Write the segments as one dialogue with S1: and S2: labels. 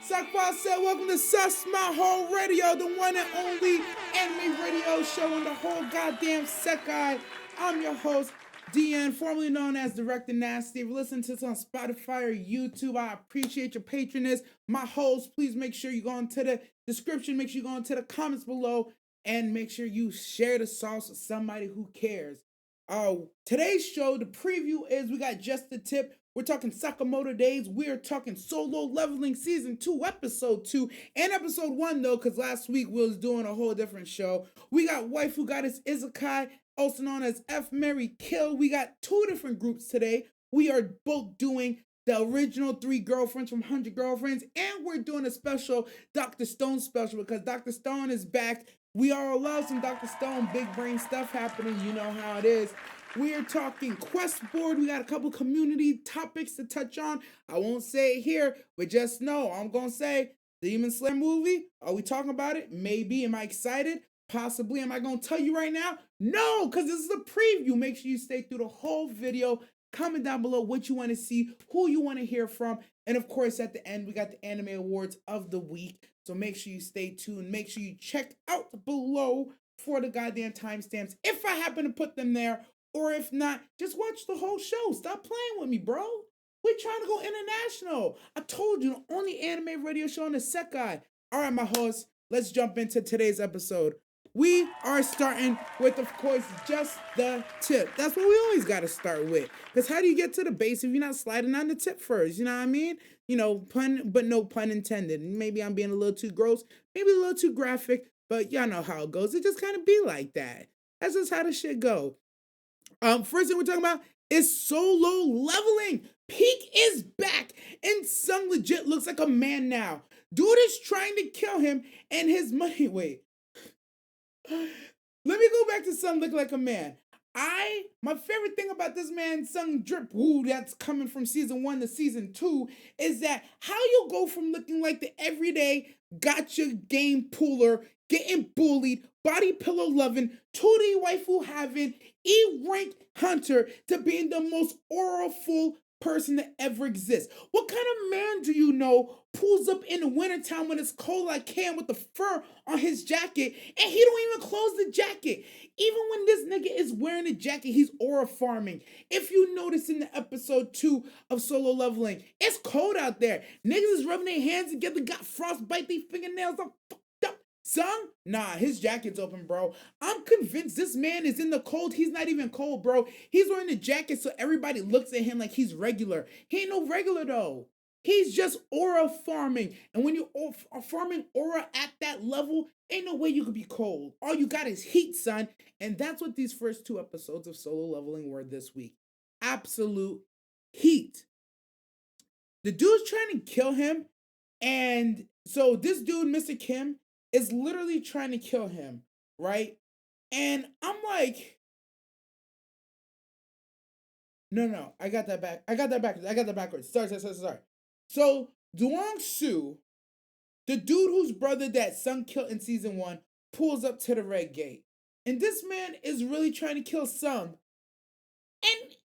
S1: Sakwa said, welcome to Maho Radio, the one and only anime radio show in the whole goddamn Sekai. I'm your host, DN, formerly known as Director Nasty. If you listen to this on Spotify or YouTube, I appreciate your patronage. My host, please make sure you go into the description, make sure you go into the comments below, and make sure you share the sauce with somebody who cares. Today's show, the preview is we got just the tip. We're talking Sakamoto days. We're talking Solo Leveling Season 2, Episode 2, and Episode 1, though, because last week we was doing a whole different show. We got Waifu Goddess Izakai, also known as F, Marry, Kill. We got two different groups today. We are both doing the original 3 girlfriends from 100 Girlfriends, and we're doing a special Dr. Stone special because Dr. Stone is back. We all love some Dr. Stone, big brain stuff happening. You know how it is. We are talking quest board. We got a couple community topics to touch on. I won't say it here, but just know I'm going to say Demon Slayer movie. Are we talking about it? Maybe. Am I excited? Possibly. Am I going to tell you right now? No, because this is a preview. Make sure you stay through the whole video. Comment down below what you want to see, who you want to hear from. And of course, at the end, we got the anime awards of the week. So make sure you stay tuned. Make sure you check out below for the goddamn timestamps if I happen to put them there. Or if not, just watch the whole show. Stop playing with me, bro. We're trying to go international. I told you, the only anime radio show in the Sekai. All right, my host, let's jump into today's episode. We are starting with, of course, just the tip. That's what we always got to start with. Because how do you get to the base if you're not sliding on the tip first? You know what I mean? You know, pun, but no pun intended. Maybe I'm being a little too gross, maybe a little too graphic, but y'all know how it goes. It just kind of be like that. That's just how the shit go. First thing we're talking about is Solo Leveling. Peak is back, and Sung legit looks like a man now. Dude is trying to kill him, and his money. Wait, let me go back to Sung look like a man. My favorite thing about this man, Sung Drip, woo, that's coming from season 1 to season 2, is that how you go from looking like the everyday gotcha game pooler, getting bullied, body pillow loving, 2D waifu having, E-rank hunter to being the most auraful person that ever exists. What kind of man do you know pulls up in the wintertime when it's cold like can with the fur on his jacket and he don't even close the jacket? Even when this nigga is wearing a jacket, he's aura farming. If you notice in the episode 2 of Solo Leveling, it's cold out there. Niggas is rubbing their hands together, got frostbite, their fingernails are fucked up. Sung? Nah, his jacket's open, bro. I'm convinced this man is in the cold. He's not even cold, bro. He's wearing the jacket so everybody looks at him like he's regular. He ain't no regular, though. He's just aura farming. And when you are farming aura at that level, ain't no way you could be cold. All you got is heat, son. And that's what these first 2 episodes of Solo Leveling were this week. Absolute heat. The dude's trying to kill him. And so this dude, Mr. Kim, is literally trying to kill him, right? And I'm like, no, I got that backwards. Sorry. So Duong Su, the dude whose brother that Sung killed in season 1, pulls up to the red gate. And this man is really trying to kill Sung. And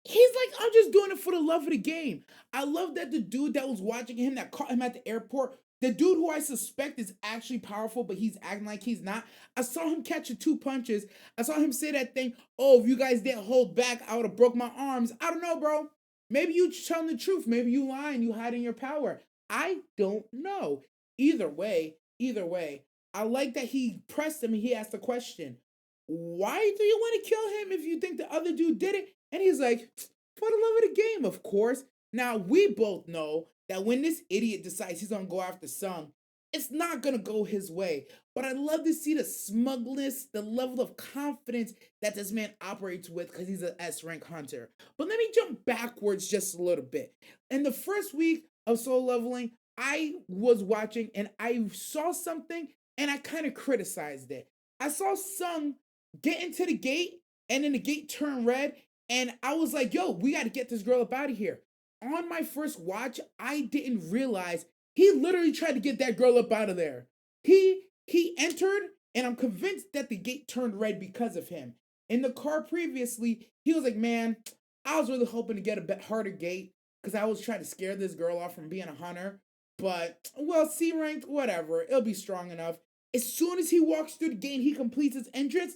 S1: he's like, I'm just doing it for the love of the game. I love that the dude that was watching him, that caught him at the airport, the dude who I suspect is actually powerful, but he's acting like he's not. I saw him catch 2 punches. I saw him say that thing, oh, if you guys didn't hold back, I would have broke my arms. I don't know, bro. Maybe you telling the truth. Maybe you lying. You hiding your power. I don't know. Either way, I like that he pressed him and he asked the question, why do you want to kill him if you think the other dude did it? And he's like, for the love of the game, of course. Now, we both know that when this idiot decides he's going to go after Sung, it's not going to go his way. But I love to see the smugness, the level of confidence that this man operates with because he's an S-rank hunter. But let me jump backwards just a little bit. In the first week of Solo Leveling, I was watching and I saw something and I kind of criticized it. I saw Sung get into the gate and then the gate turned red and I was like, yo, we got to get this girl up out of here. On my first watch, I didn't realize he literally tried to get that girl up out of there. He entered, and I'm convinced that the gate turned red because of him. In the car previously, he was like, man, I was really hoping to get a bit harder gate because I was trying to scare this girl off from being a hunter. But, well, C ranked, whatever. It'll be strong enough. As soon as he walks through the gate, he completes his entrance,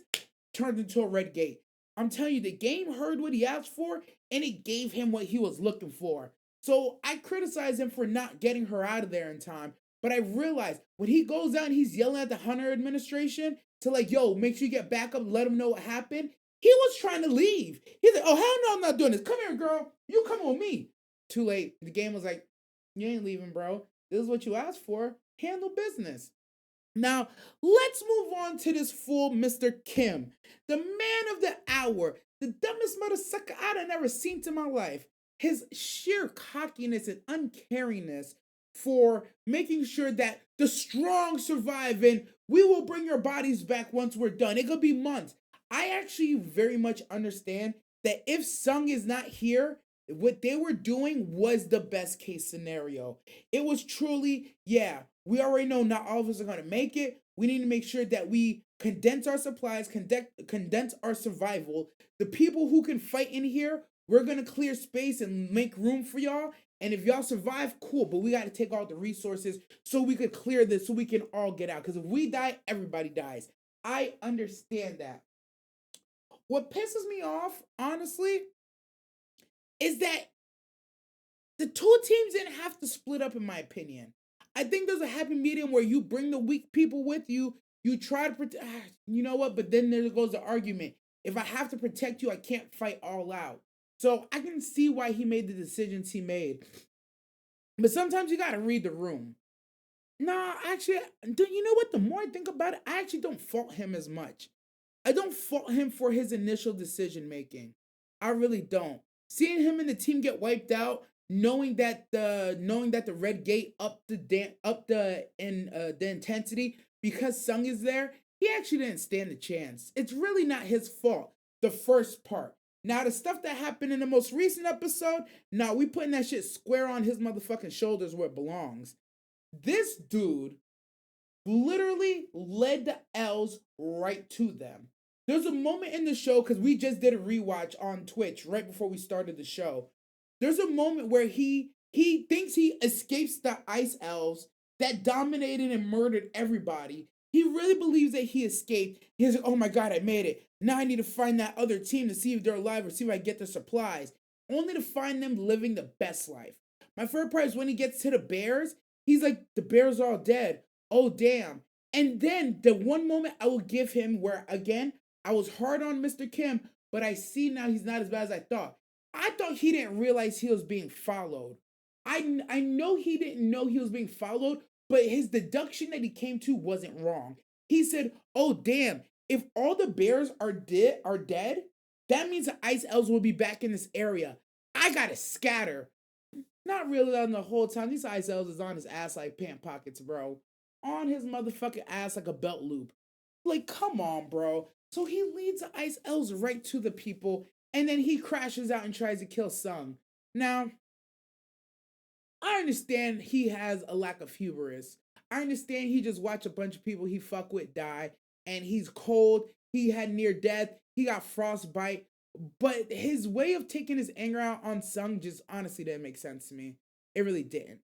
S1: turns into a red gate. I'm telling you, the game heard what he asked for, and it gave him what he was looking for. So I criticize him for not getting her out of there in time. But I realized when he goes out and he's yelling at the Hunter administration to like, yo, make sure you get back up, let him know what happened. He was trying to leave. He's like, oh, hell no, I'm not doing this. Come here, girl. You come with me. Too late. The game was like, you ain't leaving, bro. This is what you asked for. Handle business. Now, let's move on to this fool, Mr. Kim, the man of the hour, the dumbest mother sucker I'd never seen in my life. His sheer cockiness and uncariness for making sure that the strong survive and we will bring your bodies back once we're done. It could be months. I actually very much understand that if Sung is not here, what they were doing was the best case scenario. It was truly, yeah, we already know not all of us are going to make it. We need to make sure that we condense our supplies, condense our survival. The people who can fight in here, we're going to clear space and make room for y'all. And if y'all survive, cool. But we got to take all the resources so we could clear this, so we can all get out. Because if we die, everybody dies. I understand that. What pisses me off, honestly, is that the two teams didn't have to split up, in my opinion. I think there's a happy medium where you bring the weak people with you. You try to protect, you know what? But then there goes the argument. If I have to protect you, I can't fight all out. So I can see why he made the decisions he made. But sometimes you got to read the room. Nah, actually, you know what? The more I think about it, I actually don't fault him as much. I don't fault him for his initial decision making. I really don't. Seeing him and the team get wiped out, knowing that the red gate upped the intensity because Sung is there, he actually didn't stand a chance. It's really not his fault. The first part. Now the stuff that happened in the most recent episode, nah, we putting that shit square on his motherfucking shoulders where it belongs. This dude literally led the L's right to them. There's a moment in the show, because we just did a rewatch on Twitch right before we started the show. There's a moment where he thinks he escapes the ice elves that dominated and murdered everybody. He really believes that he escaped. He's like, oh my god, I made it. Now I need to find that other team to see if they're alive or see if I get their supplies. Only to find them living the best life. My favorite part is when he gets to the bears, he's like, the bears are all dead. Oh, damn. And then the one moment I will give him where, again, I was hard on Mr. Kim, but I see now he's not as bad as I thought. I thought he didn't realize he was being followed. I know he didn't know he was being followed, but his deduction that he came to wasn't wrong. He said, oh, damn, if all the bears are dead, that means the ice elves will be back in this area. I gotta scatter. Not really on the whole time. These ice elves is on his ass like pant pockets, bro. On his motherfucking ass like a belt loop. Like, come on, bro. So he leads the ice elves right to the people, and then he crashes out and tries to kill Sung. Now, I understand he has a lack of hubris. I understand he just watched a bunch of people he fuck with die, and he's cold. He had near death. He got frostbite. But his way of taking his anger out on Sung just honestly didn't make sense to me. It really didn't.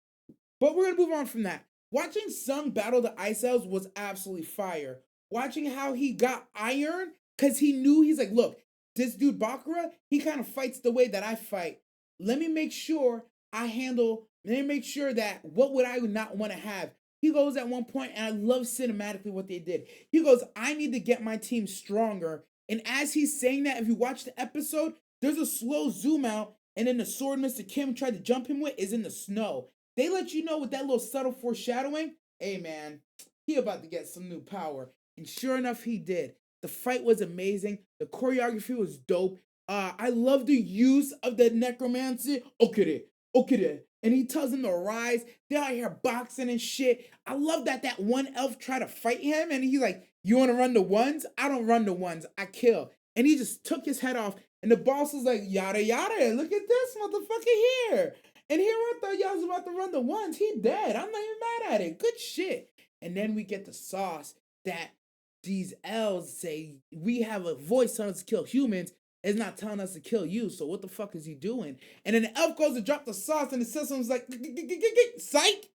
S1: But we're going to move on from that. Watching Sung battle the ice elves was absolutely fire. Watching how he got iron, because he knew, he's like, look, this dude Bakura, he kind of fights the way that I fight. Let me make sure that what would I not want to have? He goes at one point, and I love cinematically what they did. He goes, I need to get my team stronger. And as he's saying that, if you watch the episode, there's a slow zoom out, and then the sword Mr. Kim tried to jump him with is in the snow. They let you know with that little subtle foreshadowing, hey man, he about to get some new power. And sure enough, he did. The fight was amazing. The choreography was dope. I love the use of the necromancy. Okay. And he tells him to rise. They're out here boxing and shit. I love that one elf tried to fight him. And he's like, you want to run the ones? I don't run the ones. I kill. And he just took his head off. And the boss was like, yada, yada. Look at this motherfucker here. And here I thought y'all was about to run the ones. He dead. I'm not even mad at it. Good shit. And then we get the sauce that these elves say, we have a voice telling us to kill humans. It's not telling us to kill you. So what the fuck is he doing? And then the elf goes to drop the sauce and the system's like, psych.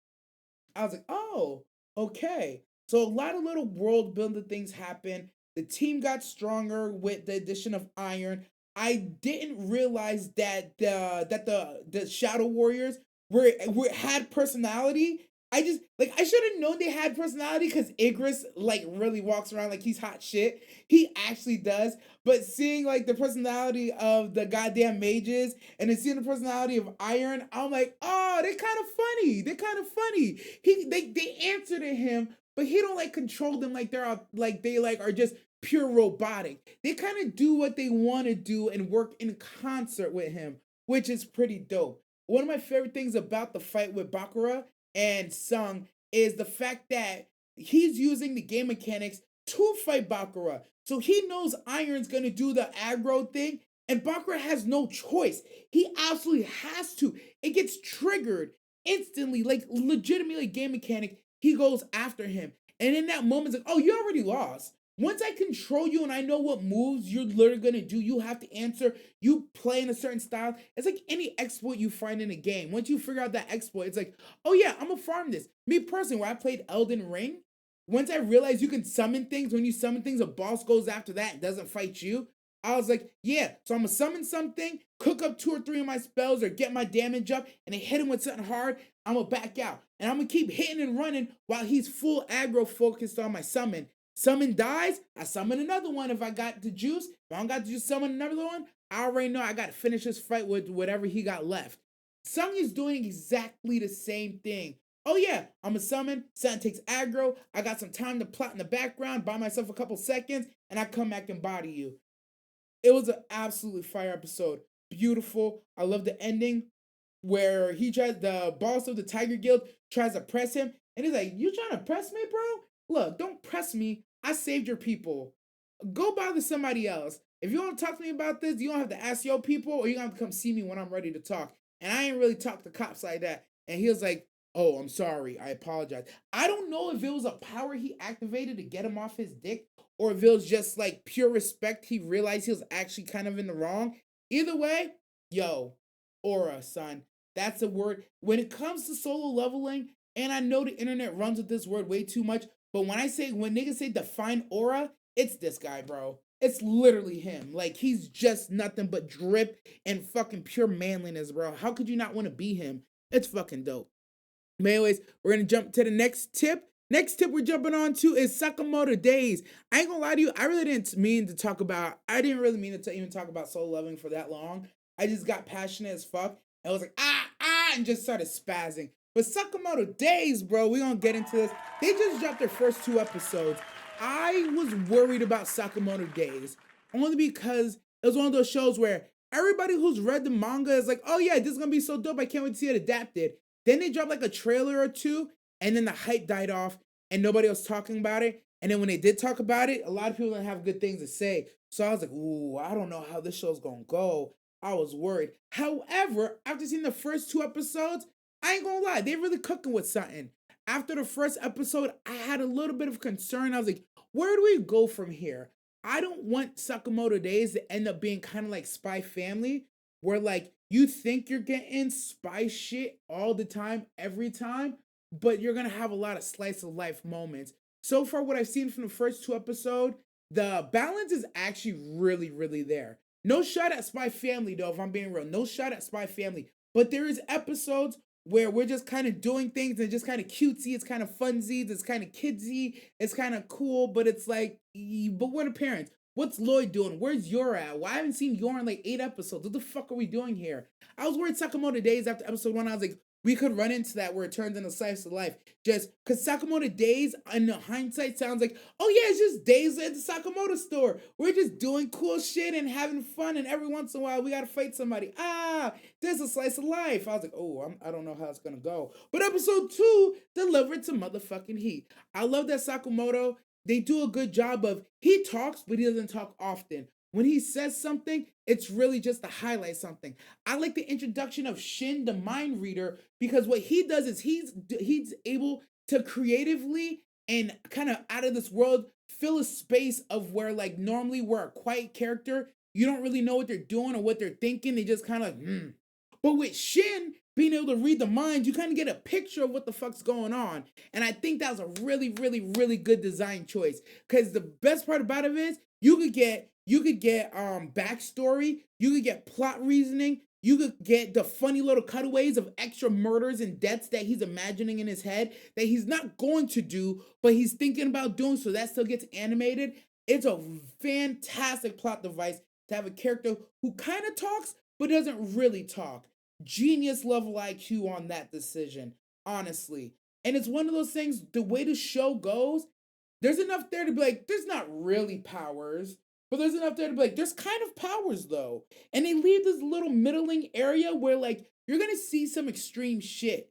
S1: I was like, oh, okay. So a lot of little world building things happen. The team got stronger with the addition of Iron. I didn't realize that the Shadow Warriors were had personality. I just like I should have known they had personality because Igris like really walks around like he's hot shit. He actually does. But seeing like the personality of the goddamn mages and then seeing the personality of Iron, I'm like, oh, they're kind of funny. They're kind of funny. They answer to him, but he don't like control them like they like are just pure robotic. They kind of do what they want to do and work in concert with him, which is pretty dope. One of my favorite things about the fight with Bakura and Sung is the fact that he's using the game mechanics to fight Bakura. So he knows Iron's gonna do the aggro thing, and Bakura has no choice. He absolutely has to. It gets triggered instantly, like legitimately game mechanic. He goes after him. And in that moment, it's like, oh, you already lost. Once I control you and I know what moves you're literally gonna do, you have to answer. You play in a certain style. It's like any exploit you find in a game. Once you figure out that exploit, it's like, oh yeah, I'm gonna farm this. Me personally, when I played Elden Ring, once I realized you can summon things, when you summon things, a boss goes after that and doesn't fight you. I was like, yeah, so I'm gonna summon something, cook up 2 or 3 of my spells or get my damage up, and then hit him with something hard. I'm gonna back out. And I'm gonna keep hitting and running while he's full aggro focused on my summon. Summon dies, I summon another one if I got the juice. If I don't got the juice, summon another one. I already know I gotta finish this fight with whatever he got left. Sung is doing exactly the same thing. Oh yeah, I'm a summon, something takes aggro, I got some time to plot in the background, buy myself a couple seconds, and I come back and body you. It was an absolutely fire episode. Beautiful. I love the ending where the boss of the Tiger Guild tries to press him, and he's like, you trying to press me, bro? Look, don't press me. I saved your people. Go bother somebody else. If you want to talk to me about this, you don't have to ask your people, or you gonna have to come see me when I'm ready to talk. And I ain't really talk to cops like that. And he was like, oh, I'm sorry. I apologize. I don't know if it was a power he activated to get him off his dick, or if it was just like pure respect. He realized he was actually kind of in the wrong. Either way, yo, aura, son. That's a word. When it comes to solo leveling, and I know the internet runs with this word way too much, but when niggas say define aura, it's this guy, bro. It's literally him. Like, he's just nothing but drip and fucking pure manliness, bro. How could you not want to be him? It's fucking dope. But anyways, we're gonna jump to the next tip. Next tip we're jumping on to is Sakamoto Days. I ain't gonna lie to you, I didn't really mean to even talk about solo leveling for that long. I just got passionate as fuck. I was like, and just started spazzing. But Sakamoto Days, bro, we gonna get into this. They just dropped their first 2 episodes. I was worried about Sakamoto Days only because it was one of those shows where everybody who's read the manga is like, oh yeah, this is gonna be so dope. I can't wait to see it adapted. Then they dropped like a trailer or two, and then the hype died off, and nobody was talking about it. And then when they did talk about it, a lot of people didn't have good things to say. So I was like, ooh, I don't know how this show's gonna go. I was worried. However, after seeing the first 2 episodes, I ain't gonna lie, they really cooking with something. After the first episode, I had a little bit of concern. I was like, where do we go from here? I don't want Sakamoto Days to end up being kind of like Spy Family, where like you think you're getting spy shit all the time, every time, but you're gonna have a lot of slice of life moments. So far, what I've seen from the first 2 episodes, the balance is actually really, really there. No shot at Spy Family though, if I'm being real. No shot at Spy Family. But there is episodes where we're just kind of doing things and just kind of cutesy, it's kind of funsies, it's kind of kidsy, it's kind of cool, but it's like, but we're the parents. What's Lloyd doing? Where's Yor at? Well, I haven't seen Yor in like 8 episodes. What the fuck are we doing here? I was worried Sakamoto Days after episode 1. I was like, we could run into that where it turns into slice of life. Just because Sakamoto Days, in hindsight, sounds like, oh yeah, it's just days at the Sakamoto store. We're just doing cool shit and having fun, and every once in a while we gotta fight somebody. There's a slice of life. I was like, oh, I don't know how it's gonna go. But episode 2 delivered some motherfucking heat. I love that Sakamoto. They do a good job of, he talks, but he doesn't talk often. When he says something, it's really just to highlight something. I like the introduction of Shin, the mind reader, because what he does is he's able to creatively and kind of out of this world fill a space of where like normally we're a quiet character. You don't really know what they're doing or what they're thinking. They just kind of But with Shin, being able to read the minds, you kind of get a picture of what the fuck's going on. And I think that was a really, really, really good design choice. Because the best part about it is you could get backstory, you could get plot reasoning, you could get the funny little cutaways of extra murders and deaths that he's imagining in his head that he's not going to do, but he's thinking about doing, so that still gets animated. It's a fantastic plot device to have a character who kind of talks but doesn't really talk. Genius level IQ on that decision, honestly. And it's one of those things, the way the show goes, there's enough there to be like, there's not really powers, but there's enough there to be like, there's kind of powers though. And they leave this little middling area where like you're gonna see some extreme shit.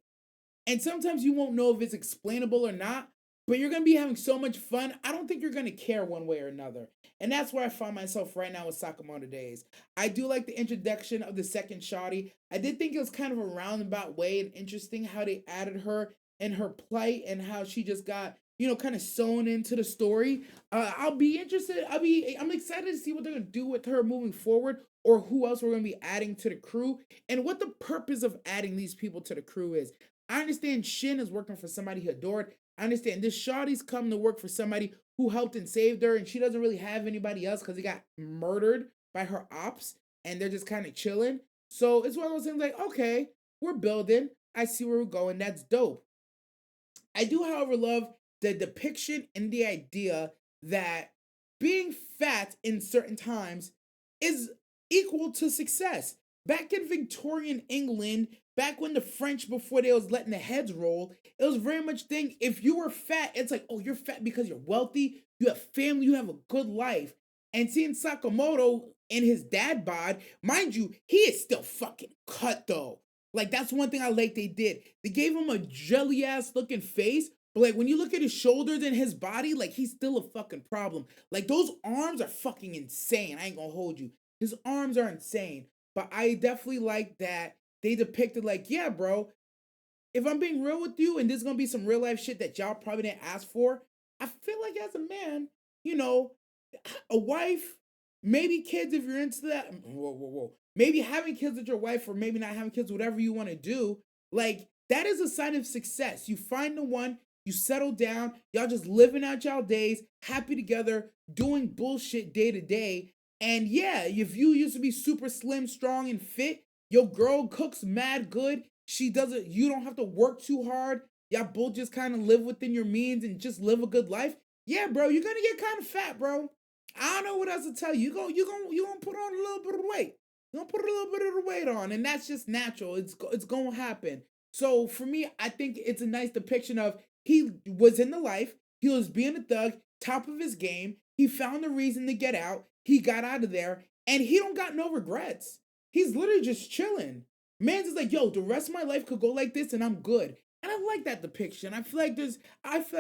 S1: And sometimes you won't know if it's explainable or not, but you're gonna be having so much fun. I don't think you're gonna care one way or another. And that's where I find myself right now with Sakamoto Days. I do like the introduction of the second shawty. I did think it was kind of a roundabout way and interesting how they added her and her plight and how she just got, kind of sewn into the story. I'll be interested. I'm excited to see what they're gonna do with her moving forward, or who else we're gonna be adding to the crew, and what the purpose of adding these people to the crew is. I understand Shin is working for somebody he adored. I understand this Shawty's come to work for somebody who helped and saved her, and she doesn't really have anybody else because he got murdered by her ops, and they're just kind of chilling. So it's one of those things like, okay, we're building. I see where we're going. That's dope. I do, however, love the depiction and the idea that being fat in certain times is equal to success. Back in Victorian England, back when the French, before they was letting the heads roll, it was very much thing. If you were fat, it's like, oh, you're fat because you're wealthy, you have family, you have a good life. And seeing Sakamoto in his dad bod, mind you, he is still fucking cut though. Like that's one thing I like they did. They gave him a jelly ass looking face, but like when you look at his shoulders and his body, like he's still a fucking problem. Like those arms are fucking insane. I ain't gonna hold you. His arms are insane. But I definitely like that they depicted like, yeah, bro, if I'm being real with you and there's gonna be some real life shit that y'all probably didn't ask for, I feel like as a man, a wife, maybe kids if you're into that. Whoa, whoa, whoa. Maybe having kids with your wife or maybe not having kids, whatever you want to do, like that is a sign of success. You find the one, you settle down, y'all just living out y'all days, happy together, doing bullshit day to day. And yeah, if you used to be super slim, strong, and fit, your girl cooks mad good. She doesn't, you don't have to work too hard. Y'all both just kind of live within your means and just live a good life. Yeah, bro, you're gonna get kind of fat, bro. I don't know what else to tell you. You gonna put on a little bit of weight. You're gonna put a little bit of the weight on, and that's just natural. It's gonna happen. So for me, I think it's a nice depiction of he was in the life. He was being a thug, top of his game. He found a reason to get out. He got out of there, and he don't got no regrets. He's literally just chilling. Man's just like, yo, the rest of my life could go like this, and I'm good. And I like that depiction. I feel like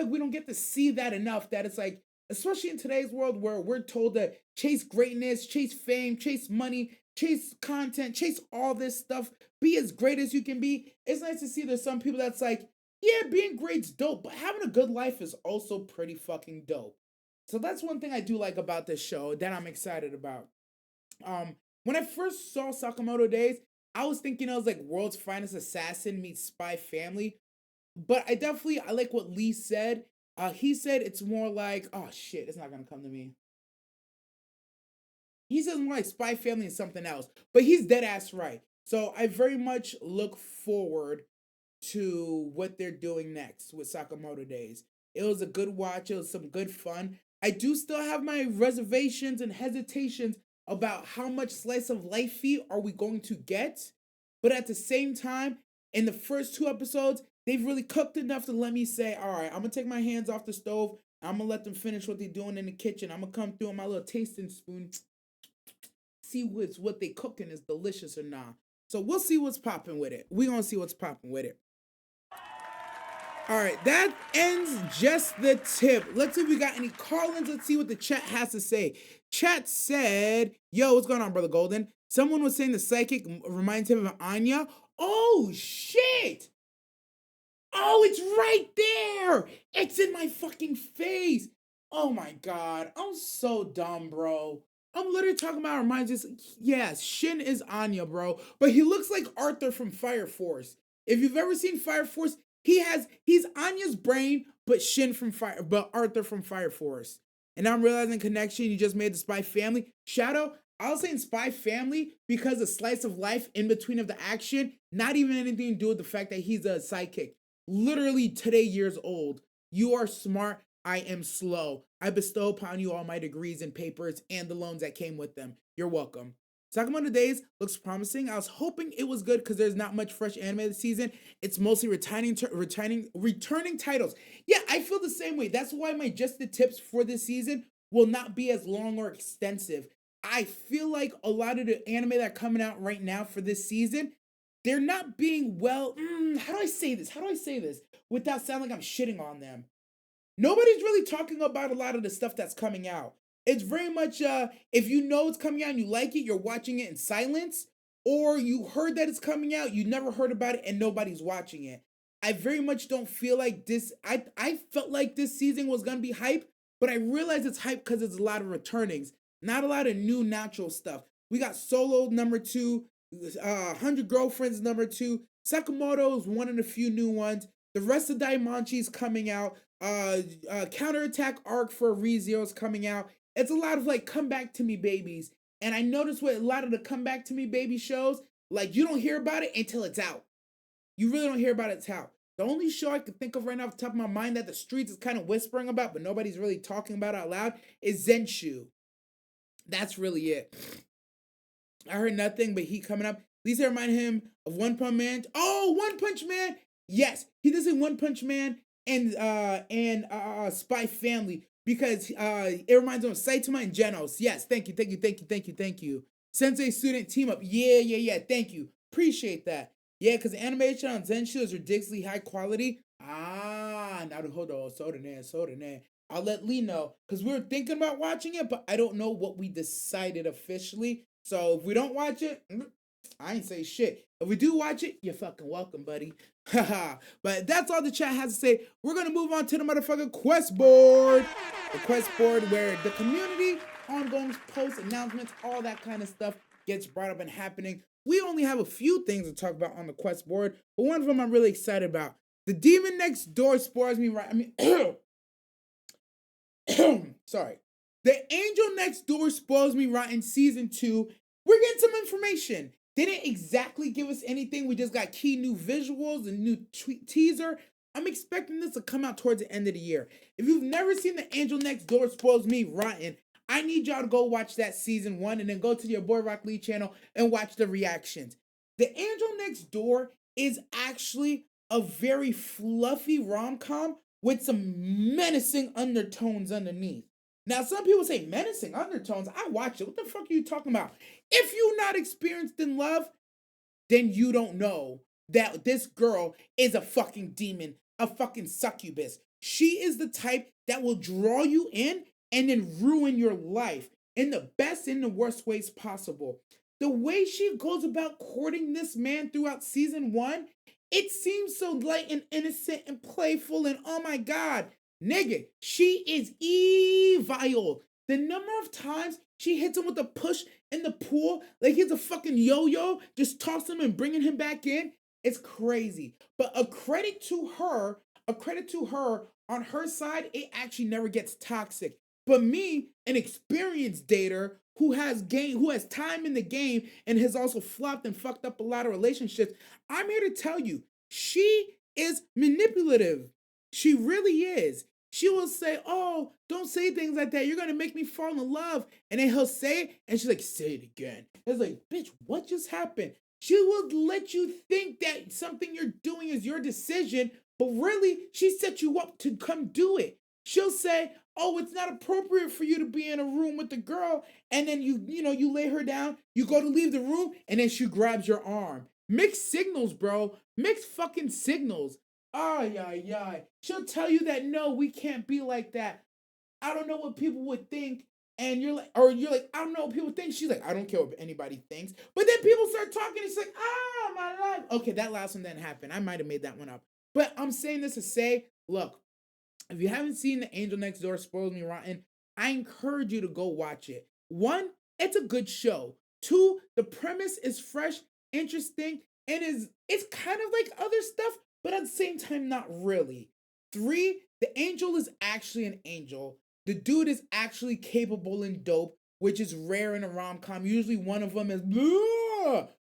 S1: we don't get to see that enough. That it's like, especially in today's world where we're told to chase greatness, chase fame, chase money, chase content, chase all this stuff, be as great as you can be. It's nice to see there's some people that's like, yeah, being great's dope, but having a good life is also pretty fucking dope. So that's one thing I do like about this show that I'm excited about. When I first saw Sakamoto Days, I was thinking I was like World's Finest Assassin meets Spy Family, but I like what Lee said. He said it's more like, oh shit, it's not gonna come to me. He says more like Spy Family and something else, but he's dead ass right. So I very much look forward to what they're doing next with Sakamoto Days. It was a good watch. It was some good fun. I do still have my reservations and hesitations about how much slice of life feed are we going to get. But at the same time, in the first two episodes, they've really cooked enough to let me say, all right, I'm going to take my hands off the stove. I'm going to let them finish what they're doing in the kitchen. I'm going to come through with my little tasting spoon, see what they cooking is delicious or not. So we'll see what's popping with it. We're going to see what's popping with it. All right, that ends just the tip. Let's see if we got any call-ins. Let's see what the chat has to say. Chat said, yo, what's going on, Brother Golden? Someone was saying the psychic reminds him of Anya. Oh, shit. Oh, it's right there. It's in my fucking face. Oh, my God. I'm so dumb, bro. I'm literally talking about reminds us, yes, Shin is Anya, bro. But he looks like Arthur from Fire Force. If you've ever seen Fire Force, he's Anya's brain, but Arthur from Fire Force. And I'm realizing connection, you just made the Spy Family. Shadow, I was saying Spy Family because the slice of life in between of the action, not even anything to do with the fact that he's a sidekick. Literally today years old. You are smart. I am slow. I bestow upon you all my degrees and papers and the loans that came with them. You're welcome. Sakamoto Days looks promising. I was hoping it was good because there's not much fresh anime this season. It's mostly returning titles. Yeah, I feel the same way. That's why my just the tips for this season will not be as long or extensive. I feel like a lot of the anime that are coming out right now for this season, they're not being well. How do I say this? How do I say this without sounding like I'm shitting on them? Nobody's really talking about a lot of the stuff that's coming out. It's very much if you know it's coming out and you like it, you're watching it in silence, or you heard that it's coming out, you never heard about it, and nobody's watching it. I very much don't feel like this. I felt like this season was gonna be hype, but I realized it's hype because it's a lot of returnings, not a lot of new natural stuff. We got Solo number 2, 100 Girlfriends number 2. Sakamoto is one of the few new ones. The rest of Daimonchi's coming out. Counterattack arc for ReZero is coming out. It's a lot of like come back to me babies. And I noticed with a lot of the come back to me baby shows, like you don't hear about it until it's out. You really don't hear about it until out. The only show I can think of right now off the top of my mind that the streets is kind of whispering about, but nobody's really talking about out loud, is Zenshu. That's really it. I heard nothing but he coming up. At least I remind him of One Punch Man. Oh, One Punch Man! Yes, he does in One Punch Man and Spy Family because it reminds him of Saitama and Genos. Yes, thank you. Sensei student team up. Yeah. Thank you. Appreciate that. Yeah, because the animation on Zenshu is ridiculously high quality. Naruhodo, Soda. I'll let Lee know because we were thinking about watching it, but I don't know what we decided officially. So if we don't watch it, I ain't say shit. If we do watch it, you're fucking welcome, buddy. Haha. But that's all the chat has to say. We're gonna move on to the motherfucking quest board. The quest board where the community, ongoing posts, announcements, all that kind of stuff gets brought up and happening. We only have a few things to talk about on the quest board, but one of them I'm really excited about. The demon next door spoils me right. Sorry. The angel next door spoils me rotten season 2. We're getting some information. They didn't exactly give us anything. We just got key new visuals and new teaser. I'm expecting this to come out towards the end of the year. If you've never seen The Angel Next Door Spoils Me Rotten, I need y'all to go watch that season 1 and then go to your boy Rock Lee channel and watch the reactions. The Angel Next Door is actually a very fluffy rom-com with some menacing undertones underneath. Now, some people say menacing undertones. I watch it. What the fuck are you talking about? If you're not experienced in love, then you don't know that this girl is a fucking demon, a fucking succubus. She is the type that will draw you in and then ruin your life in the best and the worst ways possible. The way she goes about courting this man throughout season 1, it seems so light and innocent and playful and oh my god. Nigga, she is evil. The number of times she hits him with a push in the pool like he's a fucking yo-yo, just toss him and bringing him back in, it's crazy. But a credit to her on her side, it actually never gets toxic. But me, an experienced dater who has time in the game and has also flopped and fucked up a lot of relationships, I'm here to tell you, she is manipulative. She really is. She will say, oh, don't say things like that. You're going to make me fall in love. And then he'll say it, and she's like, say it again. It's like, bitch, what just happened? She will let you think that something you're doing is your decision, but really, she set you up to come do it. She'll say, oh, it's not appropriate for you to be in a room with the girl. And then you lay her down, you go to leave the room, and then she grabs your arm. Mixed signals, bro. Mixed fucking signals. Ay. She'll tell you that, no, we can't be like that. I don't know what people would think. And you're like, I don't know what people think. She's like, I don't care what anybody thinks. But then people start talking. It's like, my life. Okay, that last one didn't happen. I might have made that one up. But I'm saying this to say, look, if you haven't seen The Angel Next Door Spoils Me Rotten, I encourage you to go watch it. One, it's a good show. Two, the premise is fresh, interesting, and it's kind of like other stuff, but at the same time, not really. Three, the angel is actually an angel. The dude is actually capable and dope, which is rare in a rom com. Usually, one of them is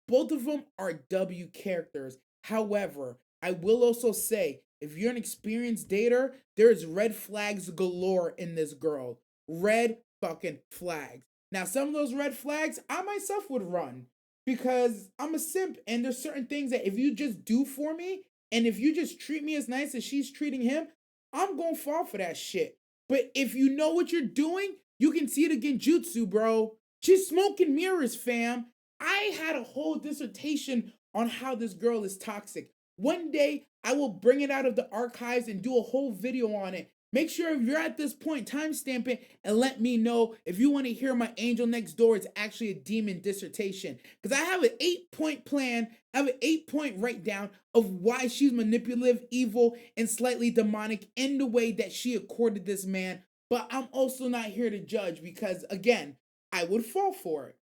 S1: both of them are W characters. However, I will also say, if you're an experienced dater, there's red flags galore in this girl. Red fucking flags. Now, some of those red flags I myself would run because I'm a simp, and there's certain things that if you just do for me, and if you just treat me as nice as she's treating him, I'm gonna fall for that shit. But if you know what you're doing, you can see it again jutsu, bro. She's smoking mirrors, fam. I had a whole dissertation on how this girl is toxic. One day, I will bring it out of the archives and do a whole video on it. Make sure if you're at this point, timestamp it and let me know if you want to hear my angel next door. It's actually a demon dissertation. Because I have an 8-point plan, I have an 8-point write down of why she's manipulative, evil, and slightly demonic in the way that she accorded this man. But I'm also not here to judge because, again, I would fall for it.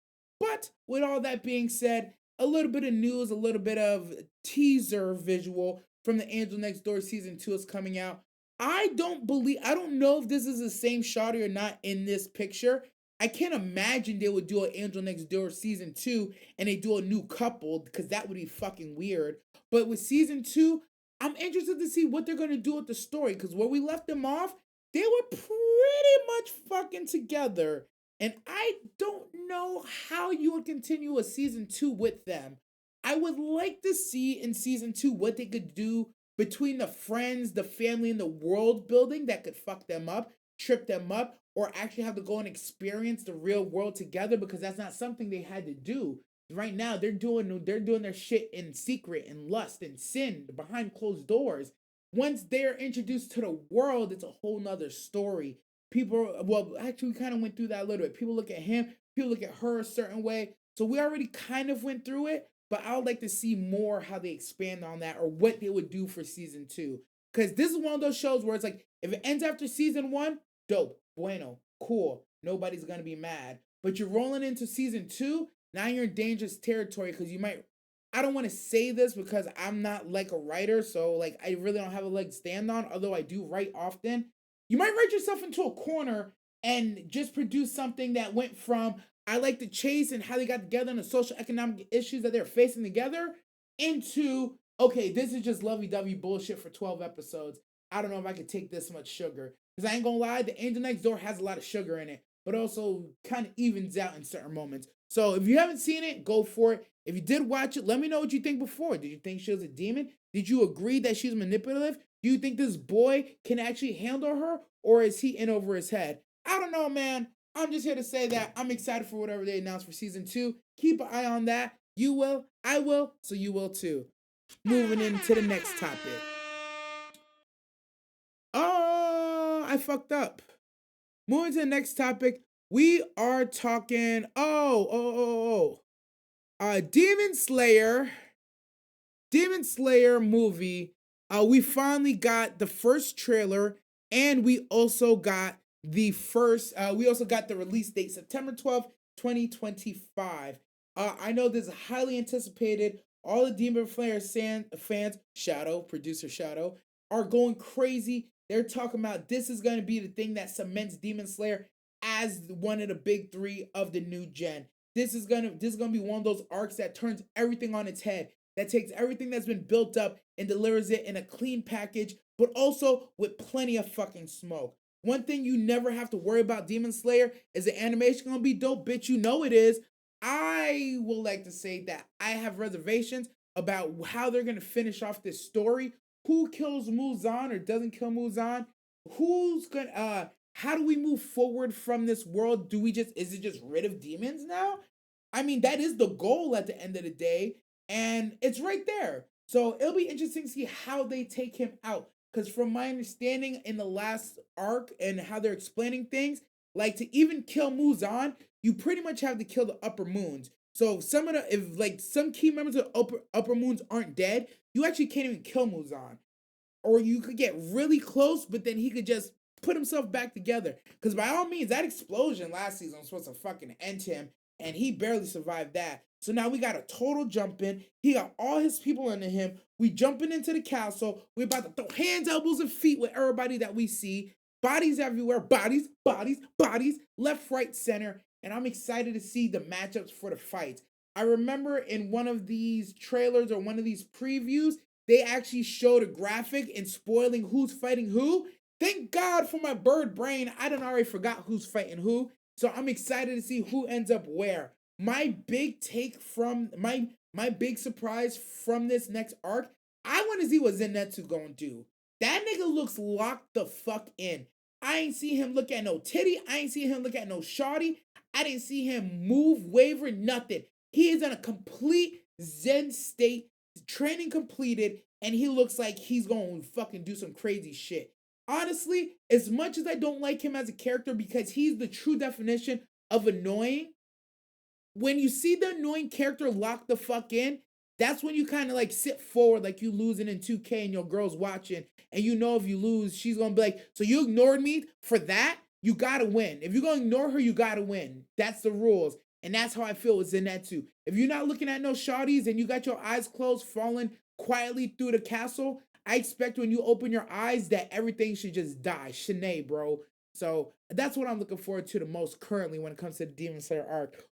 S1: But with all that being said, a little bit of news, a little bit of teaser visual from the Angel Next Door season 2 is coming out. I don't know if this is the same shotty or not in this picture. I can't imagine they would do an Angel Next Door season 2 and they do a new couple because that would be fucking weird. But with season 2, I'm interested to see what they're going to do with the story because where we left them off, they were pretty much fucking together. And I don't know how you would continue a season 2 with them. I would like to see in season 2 what they could do between the friends, the family, and the world building that could fuck them up, trip them up, or actually have to go and experience the real world together because that's not something they had to do. Right now, they're doing their shit in secret and lust and sin behind closed doors. Once they're introduced to the world, it's a whole nother story. People, well, actually, we kind of went through that a little bit. People look at him, people look at her a certain way. So we already kind of went through it, but I would like to see more how they expand on that or what they would do for season 2. Because this is one of those shows where it's like, if it ends after season 1, dope, bueno, cool, nobody's gonna be mad. But you're rolling into season 2, now you're in dangerous territory because you might. I don't want to say this because I'm not like a writer, so like I really don't have a leg to stand on. Although I do write often, you might write yourself into a corner and just produce something that went from I like the chase and how they got together and the social economic issues that they're facing together into okay, this is just lovey-dovey bullshit for 12 episodes. I don't know if I could take this much sugar. Because I ain't gonna lie, the Angel Next Door has a lot of sugar in it, but also kind of evens out in certain moments. So if you haven't seen it, go for it. If you did watch it, let me know what you think before. Did you think she was a demon? Did you agree that she's manipulative? Do you think this boy can actually handle her? Or is he in over his head? I don't know, man. I'm just here to say that I'm excited for whatever they announce for season 2. Keep an eye on that. You will, I will, so you will too. Moving into the next topic. Oh, I fucked up. Moving to the next topic. We are talking. Demon Slayer. Demon Slayer movie. We finally got the first trailer, and we also got the first. We also got the release date, September 12th, 2025. I know this is highly anticipated. All the Demon Slayer fans, Shadow, producer Shadow, are going crazy. They're talking about this is going to be the thing that cements Demon Slayer as one of the big 3 of the new gen. This is gonna be one of those arcs that turns everything on its head, that takes everything that's been built up and delivers it in a clean package, but also with plenty of fucking smoke. One thing you never have to worry about Demon Slayer is the animation gonna be dope, bitch. You know it is. I will like to say that I have reservations about how they're gonna finish off this story. Who kills Muzan or doesn't kill Muzan? Who's gonna how do we move forward from this world? Is it just rid of demons now? I mean, that is the goal at the end of the day, and it's right there. So it'll be interesting to see how they take him out. Because from my understanding in the last arc and how they're explaining things, like to even kill Muzan, you pretty much have to kill the upper moons. So if like some key members of upper moons aren't dead, you actually can't even kill Muzan. Or you could get really close, but then he could just put himself back together. Because by all means, that explosion last season was supposed to fucking end him, and he barely survived that. So now we got a total jump in. He got all his people into him. We jumping into the castle. We about to throw hands, elbows, and feet with everybody that we see. Bodies everywhere. Bodies, bodies, bodies. Left, right, center. And I'm excited to see the matchups for the fights. I remember in one of these trailers or one of these previews, they actually showed a graphic and spoiling who's fighting who. Thank God for my bird brain. I done already forgot who's fighting who. So I'm excited to see who ends up where. My big take from my big surprise from this next arc, I want to see what Zenitsu gonna do. That nigga looks locked the fuck in. I ain't see him look at no titty. I ain't see him look at no shawty. I didn't see him move, waver, nothing. He is in a complete zen state, training completed, and he looks like he's going to fucking do some crazy shit. Honestly, as much as I don't like him as a character because he's the true definition of annoying, when you see the annoying character lock the fuck in, that's when you kind of like sit forward like you losing in 2K and your girl's watching, and you know if you lose, she's gonna be like, so you ignored me for that? You gotta win. If you're gonna ignore her, you gotta win. That's the rules. And that's how I feel with Zenitsu. If you're not looking at no shawties and you got your eyes closed, falling quietly through the castle, I expect when you open your eyes that everything should just die. Shanae, bro. So that's what I'm looking forward to the most currently when it comes to the Demon Slayer arc.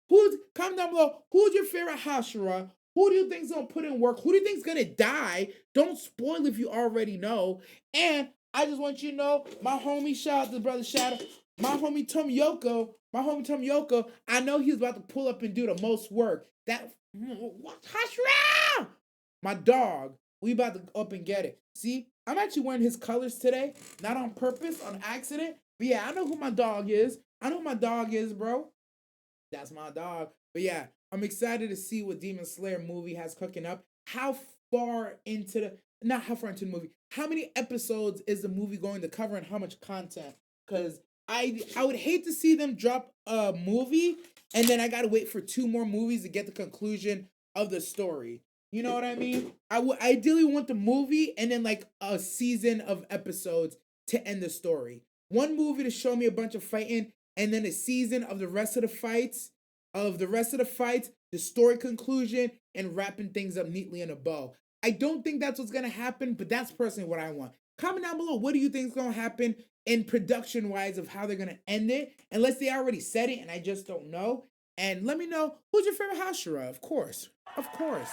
S1: Comment down below, who's your favorite Hashira? Who do you think's gonna put in work? Who do you think's gonna die? Don't spoil if you already know. And I just want you to know, my homie, shout out to Brother Shadow, my homie Tomiyoko, I know he's about to pull up and do the most work. That, Hashira! My dog, we about to up and get it. See, I'm actually wearing his colors today, not on purpose, on accident. But yeah, I know who my dog is. I know who my dog is, bro. That's my dog. But yeah, I'm excited to see what Demon Slayer movie has cooking up. How far into the, not how far into the movie, how many episodes is the movie going to cover and how much content? Because I would hate to see them drop a movie and then I gotta wait for 2 more movies to get the conclusion of the story. You know what I mean? I would ideally want the movie and then like a season of episodes to end the story. One movie to show me a bunch of fighting, and then a season of the rest of the fights, the story conclusion, and wrapping things up neatly in a bow. I don't think that's what's gonna happen, but that's personally what I want. Comment down below, what do you think is gonna happen in production wise of how they're gonna end it, unless they already said it and I just don't know. And let me know, who's your favorite Hashira? Of course. Of course.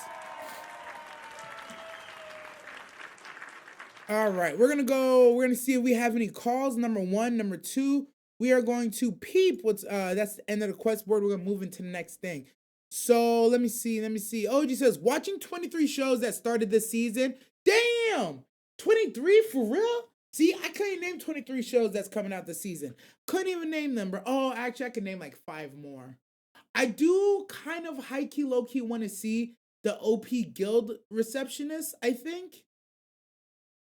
S1: All right, we're gonna see if we have any calls. Number 1, number 2, we are going to peep what's that's the end of the quest board. We're gonna move into the next thing. So let me see. OG says watching 23 shows that started this season. Damn, 23 for real? See, I couldn't name 23 shows that's coming out this season. Couldn't even name them, bro. Oh, actually, I can name like 5 more. I do kind of high key, low key want to see the OP Guild receptionist, I think.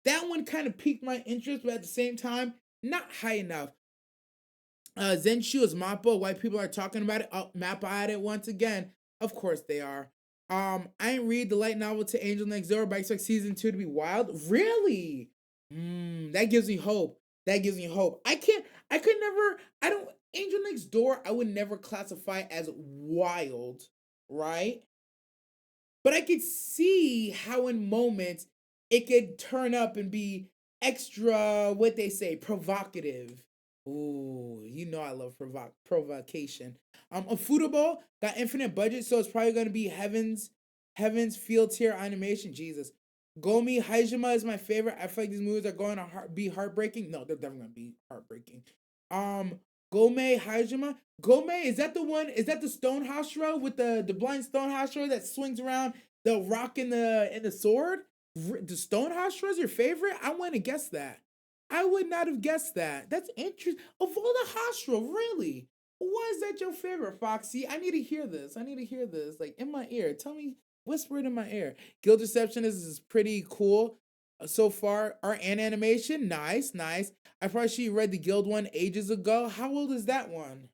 S1: That one kind of piqued my interest, but at the same time, not high enough. Zenshu is Mappa. White people are talking about it. Oh, Mappa at it once again. Of course they are. I ain't read the light novel to Angel Next Door, but I expect season 2 to be wild. Really? That gives me hope. I could never, Angel Next Door, I would never classify as wild, right? But I could see how in moments it could turn up and be extra, what they say, provocative. Ooh, you know I love provocation. Affordable, got infinite budget, so it's probably gonna be Heaven's field tier animation. Jesus. Gomi Hajima is my favorite. I feel like these movies are going to be heartbreaking. No, they're definitely gonna be heartbreaking. Gome Hajima. Gome, is that the one? Is that the stone Hashira with the blind stone Hashira that swings around the rock and the sword? The stone Hashira is your favorite? I wouldn't have guessed that. I would not have guessed that. That's interesting. Of all the Hashira, really? Why is that your favorite, Foxy? I need to hear this. Like in my ear. Tell me, whisper it in my ear. Guild Receptionist is pretty cool so far. Art and animation, nice. I probably read the Guild one ages ago. How old is that one?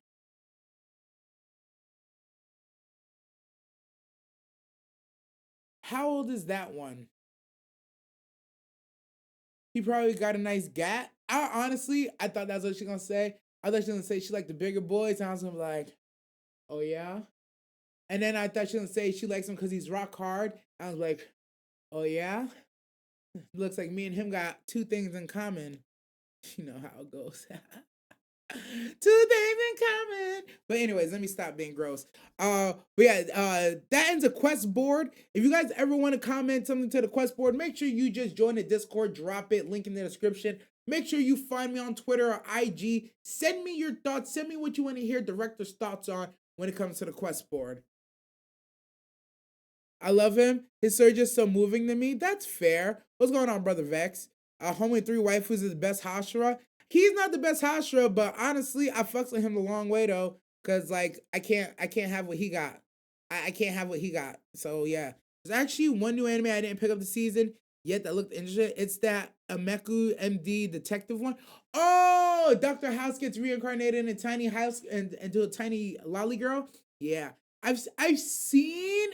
S1: How old is that one? He probably got a nice gat. I thought that's what she gonna say. I thought she was gonna say she liked the bigger boys, and I was gonna be like, oh yeah. And then I thought she was gonna say she likes him because he's rock hard. I was like, oh yeah. Looks like me and him got two things in common. You know how it goes. Two things in common. But anyways, let me stop being gross. But yeah, that ends a quest board. If you guys ever want to comment something to the quest board, make sure you just join the Discord, drop it, link in the description. Make sure you find me on Twitter or IG. Send me your thoughts. Send me what you want to hear director's thoughts on when it comes to the quest board. I love him. His story just so moving to me. That's fair. What's going on, brother Vex? Homie 3 Waifus is the best Hashira. He's not the best Hashira, but honestly, I fucks with him the long way though. Cause like I can't have what he got. I can't have what he got. So yeah. There's actually one new anime I didn't pick up the season yet that looked interesting. It's that Ameku MD detective one. Oh, Dr. House gets reincarnated in a tiny house and into a tiny lolly girl. Yeah. I've seen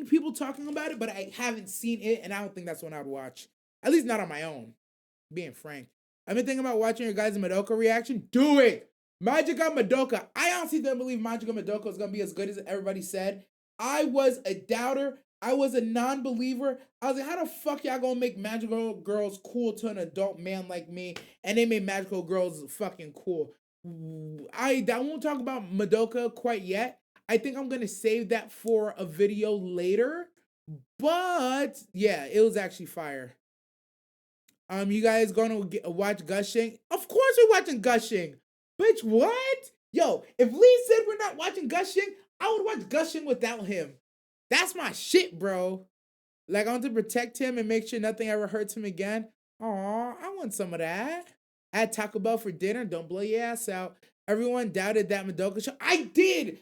S1: people talking about it, but I haven't seen it, and I don't think that's one I'd watch. At least not on my own, being frank. I've been thinking about watching your guys' Madoka reaction. Do it! Magica Madoka. I honestly didn't believe Magica Madoka was going to be as good as everybody said. I was a doubter. I was a non-believer. I was like, how the fuck y'all gonna make magical girls cool to an adult man like me? And they made magical girls fucking cool. I won't talk about Madoka quite yet. I think I'm gonna save that for a video later. But yeah, it was actually fire. You guys gonna watch Gushing? Of course we're watching Gushing. Bitch, what? Yo, if Lee said we're not watching Gushing, I would watch Gushing without him. That's my shit, bro. Like, I want to protect him and make sure nothing ever hurts him again. Aw, I want some of that. I had Taco Bell for dinner. Don't blow your ass out. Everyone doubted that Madoka show. I did!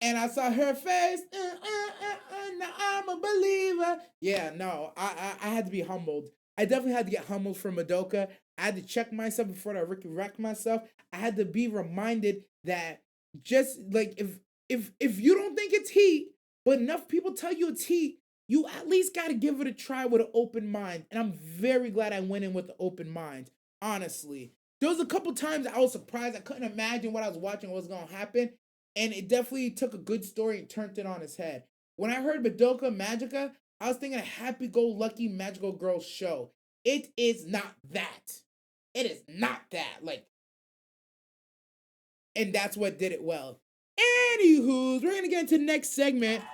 S1: And I saw her face. Now I'm a believer. Yeah, no, I had to be humbled. I definitely had to get humbled from Madoka. I had to check myself before I wreck myself. I had to be reminded that just like if you don't think it's heat, but enough people tell you it's heat, you at least got to give it a try with an open mind. And I'm very glad I went in with an open mind. Honestly, there was a couple times I was surprised. I couldn't imagine what I was watching, what was gonna happen. And it definitely took a good story and turned it on its head. When I heard Madoka Magica, I was thinking a happy-go-lucky magical girl show. It is not that. It is not that. Like, and that's what did it well. Anywho, we're gonna get into the next segment.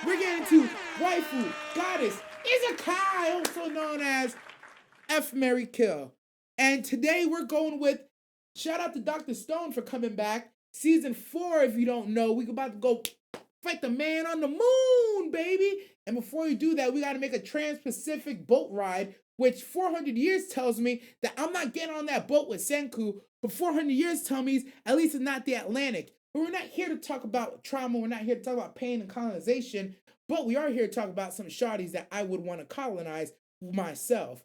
S1: We're getting into waifu, goddess, Izakai, also known as F Mary Kill. And today we're going with shout out to Dr. Stone for coming back. Season 4, if you don't know, we about to go fight the man on the moon, baby. And before we do that, we got to make a trans-Pacific boat ride, which 400 years tells me that I'm not getting on that boat with Senku, but 400 years tell me at least it's not the Atlantic. But we're not here to talk about trauma. We're not here to talk about pain and colonization, but we are here to talk about some shawties that I would want to colonize myself.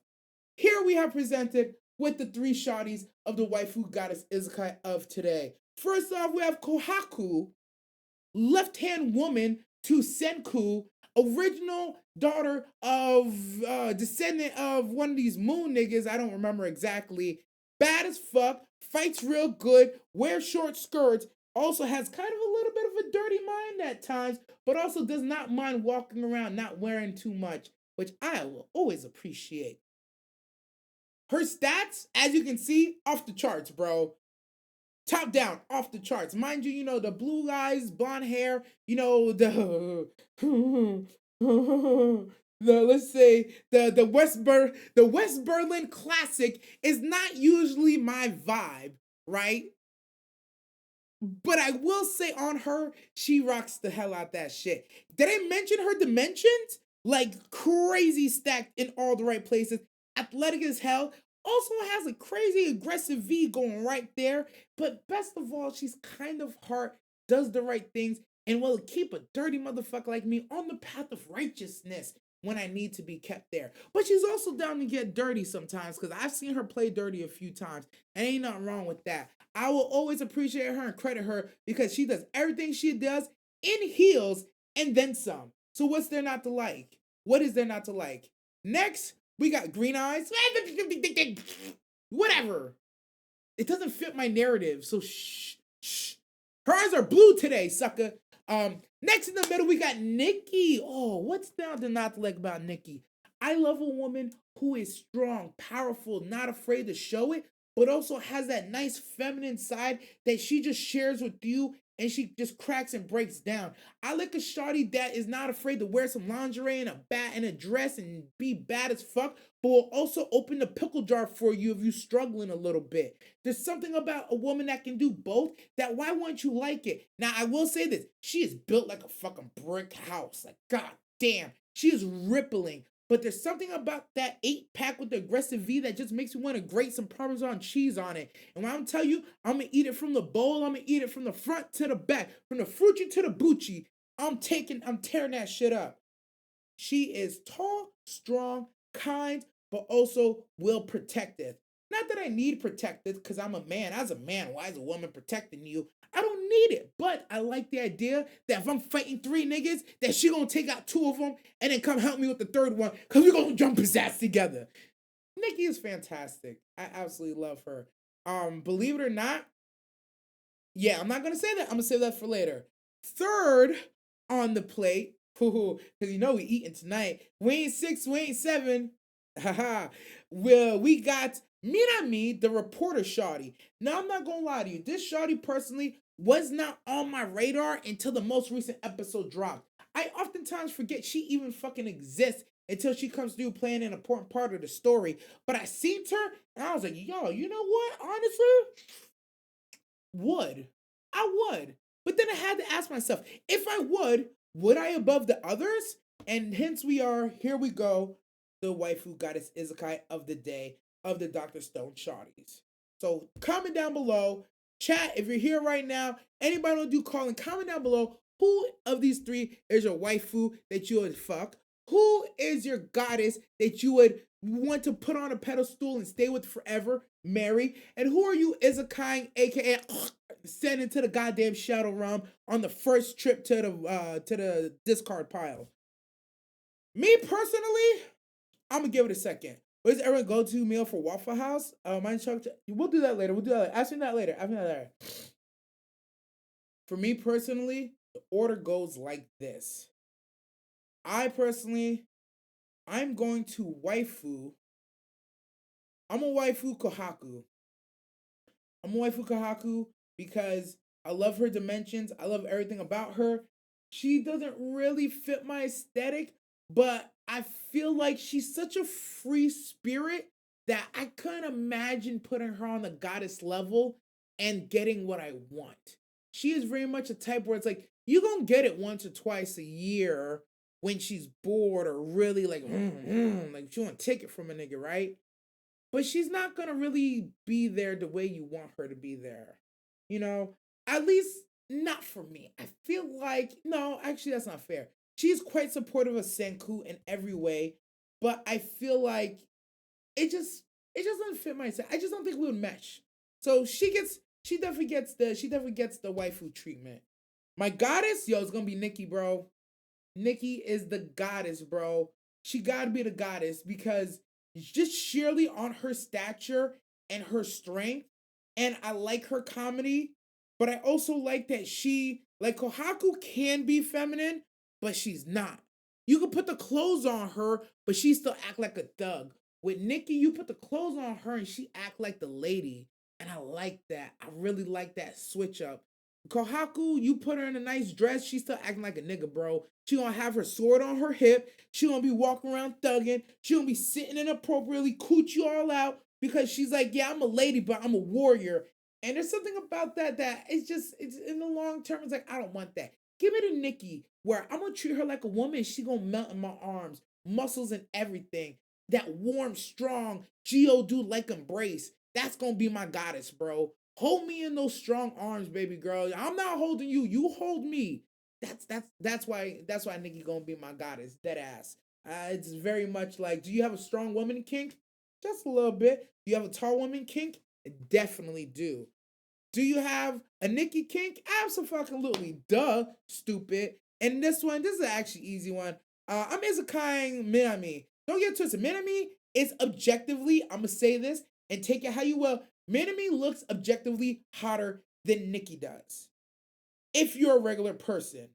S1: Here we have presented with the 3 shawties of the waifu goddess Izakai of today. First off, we have Kohaku, left-hand woman to Senku, original daughter of, descendant of one of these moon niggas, I don't remember exactly. Bad as fuck, fights real good, wears short skirts, also has kind of a little bit of a dirty mind at times, but also does not mind walking around not wearing too much, which I will always appreciate. Her stats, as you can see, off the charts, bro. Top down, off the charts. Mind you, you know, the blue eyes, blonde hair, you know, the let's say the West Berlin classic is not usually my vibe, right? But I will say on her, she rocks the hell out that shit. Did I mention her dimensions? Like crazy stacked in all the right places. Athletic as hell. Also has a crazy aggressive V going right there. But best of all, she's kind of heart, does the right things, and will keep a dirty motherfucker like me on the path of righteousness when I need to be kept there. But she's also down to get dirty sometimes because I've seen her play dirty a few times. And ain't nothing wrong with that. I will always appreciate her and credit her because she does everything she does in heels and then some. So what's there not to like? What is there not to like? Next, we got Green Eyes. Whatever. It doesn't fit my narrative. So shh, shh. Her eyes are blue today, sucker. Next in the middle, we got Nikki. Oh, what's down to not like about Nikki? I love a woman who is strong, powerful, not afraid to show it, but also has that nice feminine side that she just shares with you and she just cracks and breaks down. I like a shawty that is not afraid to wear some lingerie and a bat and a dress and be bad as fuck, but will also open the pickle jar for you if you're struggling a little bit. There's something about a woman that can do both that why wouldn't you like it? Now, I will say this. She is built like a fucking brick house. Like, god damn. She is rippling. But there's something about that 8-pack with the aggressive V that just makes me want to grate some Parmesan cheese on it. And when I'm telling you, I'm going to eat it from the bowl. I'm going to eat it from the front to the back. From the frucci to the bucci. I'm tearing that shit up. She is tall, strong, kind, but also will protective. Not that I need protective because I'm a man. As a man, why is a woman protecting you? I don't need it. But I like the idea that if I'm fighting 3 niggas, that she gonna take out 2 of them and then come help me with the 3rd one because we're gonna jump his ass together. Nikki is fantastic. I absolutely love her. Believe it or not, yeah, I'm not gonna say that. I'm gonna save that for later. 3rd on the plate, because you know we eating tonight. We ain't 6, we ain't 7. Haha. Well, we got Minami, the reporter shawty. Now, I'm not gonna lie to you. This shawty personally was not on my radar until the most recent episode dropped. I oftentimes forget she even fucking exists until she comes through playing an important part of the story. But I seen her and I was like, yo, you know what? Honestly, I would. But then I had to ask myself, if I would I above the others? And hence here we go, the waifu goddess Isekai of the day of the Dr. Stone Shawties. So comment down below, chat, if you're here right now, anybody want to do calling, comment down below, who of these 3 is your waifu that you would fuck? Who is your goddess that you would want to put on a pedestal and stay with forever, marry? And who are you Isekai, aka sent into the goddamn shadow realm on the first trip to the discard pile? Me personally, I'm gonna give it a second. What is everyone go-to meal for Waffle House? Mine we'll do that later. Ask me that later. For me personally, the order goes like this. I'm going to waifu. I'm a waifu Kohaku. Because I love her dimensions. I love everything about her. She doesn't really fit my aesthetic, but I feel like she's such a free spirit that I couldn't imagine putting her on the goddess level and getting what I want. She is very much a type where it's like, you're going to get it once or twice a year when she's bored or really like she want to take it from a nigga, right? But she's not going to really be there the way you want her to be there. You know, at least not for me. I feel like, no, actually, that's not fair. She's quite supportive of Senku in every way, but I feel like it just doesn't fit my set. I just don't think we would mesh. So she definitely gets the waifu treatment. My goddess, yo, it's gonna be Nikki, bro. Nikki is the goddess, bro. She gotta be the goddess because just sheerly on her stature and her strength, and I like her comedy, but I also like that Kohaku can be feminine, but she's not. You can put the clothes on her, but she still act like a thug. With Nikki, you put the clothes on her and she act like the lady. And I like that. I really like that switch up. Kohaku, you put her in a nice dress, she's still acting like a nigga, bro. She gonna have her sword on her hip. She gonna be walking around thugging. She gonna be sitting inappropriately, cooch you all out because she's like, yeah, I'm a lady, but I'm a warrior. And there's something about that it's in the long term, it's like, I don't want that. Give me to Nikki, where I'm gonna treat her like a woman. She gonna melt in my arms, muscles and everything. That warm, strong, Geodude like embrace. That's gonna be my goddess, bro. Hold me in those strong arms, baby girl. I'm not holding you. You hold me. That's why Nikki gonna be my goddess. Dead ass. It's very much like, do you have a strong woman kink? Just a little bit. Do you have a tall woman kink? I definitely do. Do you have a Nikki kink? Absolutely. Duh, stupid. And this is actually easy one. I'm Isekai Minami. Don't get twisted. Minami is objectively, I'm gonna say this, and take it how you will, Minami looks objectively hotter than Nikki does. If you're a regular person.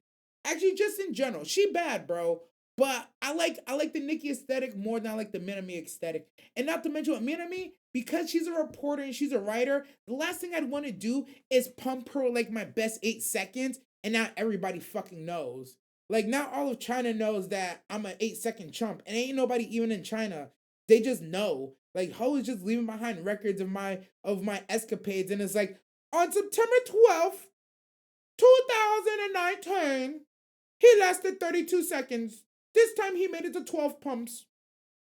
S1: Actually, just in general. She bad, bro. But I like the Nikki aesthetic more than I like the Minami aesthetic. And not to mention with Minami, because she's a reporter and she's a writer, the last thing I'd want to do is pump her like my best 8 seconds, and now everybody fucking knows. Like now all of China knows that I'm an 8 second chump, and ain't nobody even in China. They just know. Like Ho is just leaving behind records of my escapades, and it's like on September 12th, 2019, he lasted 32 seconds. This time he made it to 12 pumps.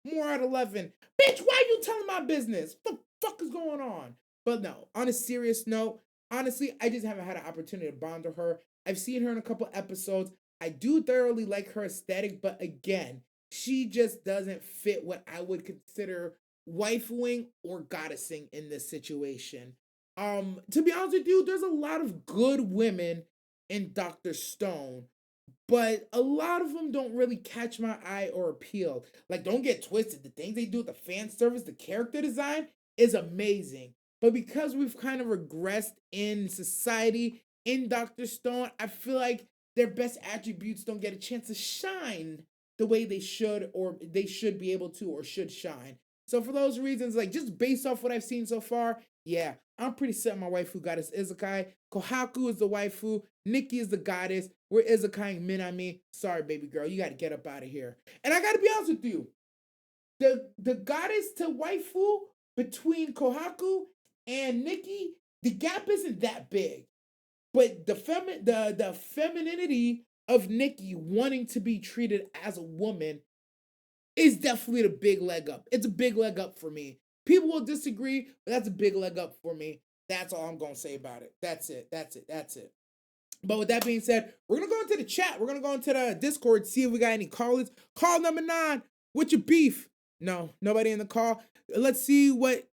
S1: More at 11. Bitch, why are you telling my business? What the fuck is going on? But no, on a serious note, honestly, I just haven't had an opportunity to bond with her. I've seen her in a couple episodes. I do thoroughly like her aesthetic, but again, she just doesn't fit what I would consider waifuing or goddessing in this situation. To be honest with you, there's a lot of good women in Dr. Stone, but a lot of them don't really catch my eye or appeal. Like, don't get twisted. The things they do with the fan service, the character design is amazing. But because we've kind of regressed in society in Dr. Stone, I feel like their best attributes don't get a chance to shine the way they should, or they should be able to, or should shine. So for those reasons, like just based off what I've seen so far, yeah, I'm pretty set my waifu goddess Izukai. Kohaku is the waifu. Nikki is the goddess. We're Izukai and Minami. Sorry, baby girl, you gotta get up out of here. And I gotta be honest with you, the goddess to waifu between Kohaku and Nikki, the gap isn't that big. But the femininity of Nikki wanting to be treated as a woman is definitely the big leg up. It's a big leg up for me. People will disagree, but that's a big leg up for me. That's all I'm gonna say about it. That's it. That's it. That's it. But with that being said, we're gonna go into the chat. We're gonna go into the Discord, see if we got any callers. Call number 9. What's your beef? No, nobody in the call. Let's see what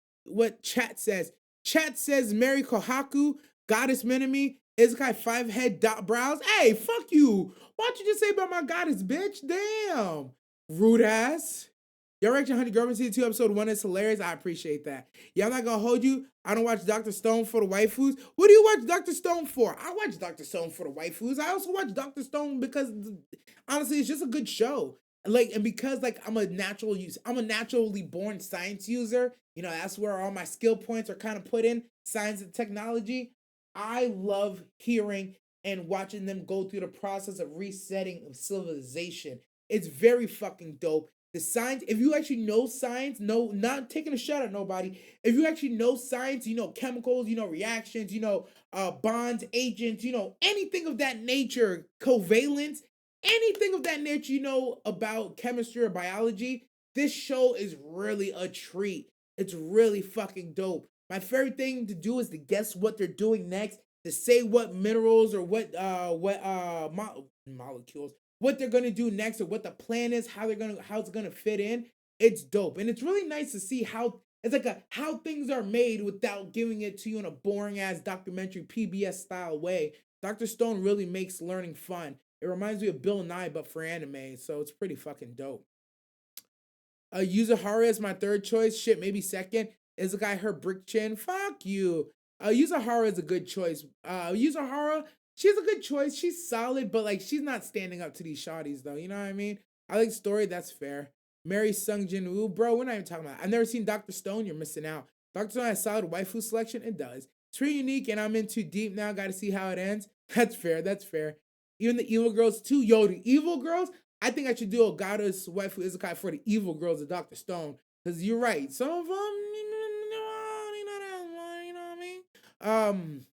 S1: chat says. Chat says Mary Kohaku, Goddess Minami, Izukai 5 head dot brows. Hey, fuck you. Why'd you just say about my goddess, bitch? Damn. Rude ass. Your reaction, Honey Girlfriend Season 2 Episode 1 is hilarious. I appreciate that. Yeah, I'm not gonna hold you. I don't watch Dr. Stone for the waifus. What do you watch Dr. Stone for? I watch Dr. Stone for the waifus. I also watch Dr. Stone because honestly, it's just a good show. Like, and because like I'm a naturally born science user, you know, that's where all my skill points are kind of put in, science and technology. I love hearing and watching them go through the process of resetting of civilization. It's very fucking dope. The science, if you actually know science, no, not taking a shot at nobody. If you actually know science, you know chemicals, you know reactions, you know bonds, agents, you know anything of that nature, covalence, anything of that nature, you know about chemistry or biology. This show is really a treat. It's really fucking dope. My favorite thing to do is to guess what they're doing next, to say what minerals or what molecules, what they're gonna do next, or what the plan is, how it's gonna fit in. It's dope, and it's really nice to see how it's like how things are made without giving it to you in a boring ass documentary PBS style way. Dr. Stone really makes learning fun. It reminds me of Bill Nye, but for anime, so it's pretty fucking dope. Yuzuhara is my third choice. Shit, maybe second. Is the guy her brick chin? Fuck you. Yuzuhara is a good choice. Yuzuhara, she's a good choice. She's solid, but like she's not standing up to these shawties though. You know what I mean? I like story. That's fair. Mary Sung JINWOO, bro. We're not even talking about. I've never seen Dr. Stone. You're missing out. Dr. Stone has solid waifu selection. It does. It's pretty unique, and I'm in too deep now. Got to see how it ends. That's fair. That's fair. Even the evil girls too. Yo, the evil girls. I think I should do a goddess waifu Izukai for the evil girls of Dr. Stone. Because you're right. Some of them, you know what I mean?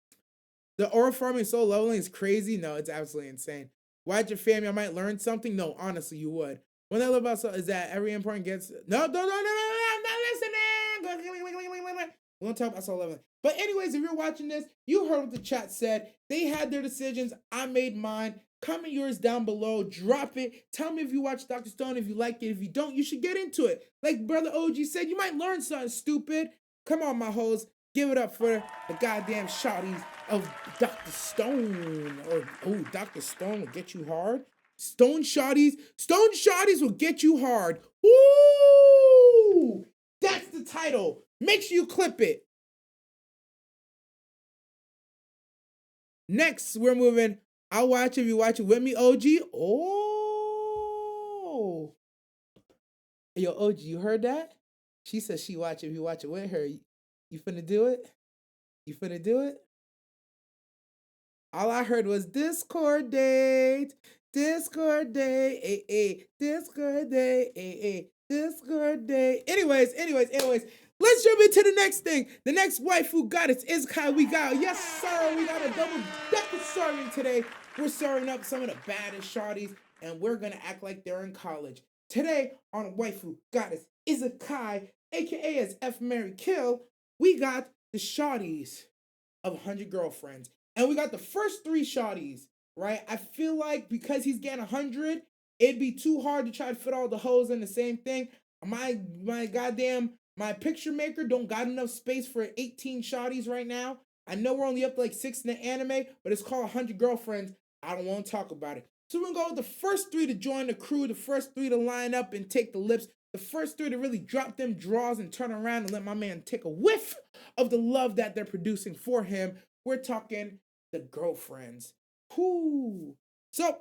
S1: The aura farming soul leveling is crazy. No, it's absolutely insane. Watch your family. I might learn something. No, honestly, you would. One thing I love about soul is that every important gets. No, I'm not listening. We won't talk about soul leveling. But anyways, if you're watching this, you heard what the chat said. They had their decisions. I made mine. Comment yours down below. Drop it. Tell me if you watch Dr. Stone. If you like it. If you don't, you should get into it. Like Brother OG said, you might learn something stupid. Come on, my hoes. Give it up for the goddamn shotties of Dr. Stone. Or, Dr. Stone will get you hard. Stone shotties will get you hard. Woo! That's the the title. Make sure you clip it. Next, we're moving. I'll watch if you watch it with me, OG. Oh. Yo, OG, you heard that? She says she watch it if you watch it with her. You finna do it? You finna do it? All I heard was Discord date. Discord day, Discord day, Discord day. Anyways, let's jump into the next thing. The next waifu goddess is Kai. We got, yes sir, we got a double decker serving today. We're serving up some of the baddest shawties, and we're gonna act like they're in college. Today on waifu goddess is Kai, aka as F Mary Kill, we got the shawties of 100 girlfriends, and we got the first 3 shawties. Right? I feel like because he's getting 100, it'd be too hard to try to fit all the hoes in the same thing. My picture maker don't got enough space for 18 shawties right now. I know we're only up to like 6 in the anime, but it's called 100 Girlfriends. I don't want to talk about it. So we're going to go with the first 3 to join the crew, the first 3 to line up and take the lips, the first 3 to really drop them draws and turn around and let my man take a whiff of the love that they're producing for him. We're talking the girlfriends. Whoo. So,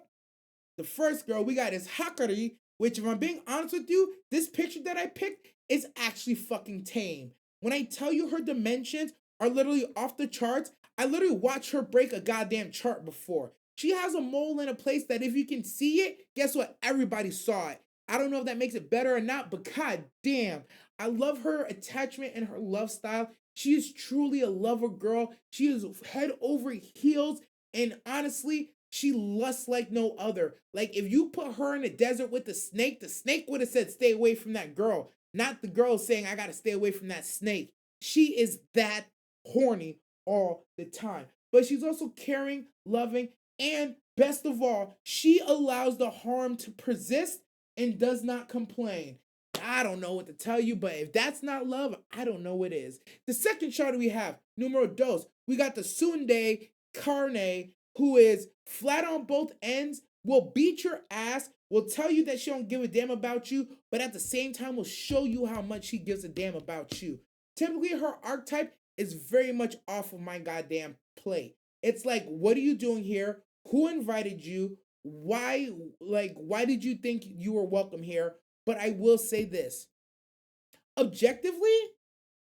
S1: the first girl we got is Hakari, which if I'm being honest with you, this picture that I picked is actually fucking tame. When I tell you her dimensions are literally off the charts, I literally watched her break a goddamn chart before. She has a mole in a place that if you can see it, guess what? Everybody saw it. I don't know if that makes it better or not, but god damn. I love her attachment and her love style. She is truly a lover girl. She is head over heels. And honestly, she lusts like no other. Like, if you put her in the desert with the snake would have said, stay away from that girl. Not the girl saying, I gotta stay away from that snake. She is that horny all the time. But she's also caring, loving, and best of all, she allows the harm to persist and does not complain. I don't know what to tell you, but if that's not love, I don't know what is. The second shot we have, numero dos, we got the Sunday Carne, who is flat on both ends, will beat your ass, will tell you that she don't give a damn about you, but at the same time will show you how much she gives a damn about you. Typically, her archetype is very much off of my goddamn plate. It's like, what are you doing here? Who invited you? Why did you think you were welcome here? But I will say this. Objectively,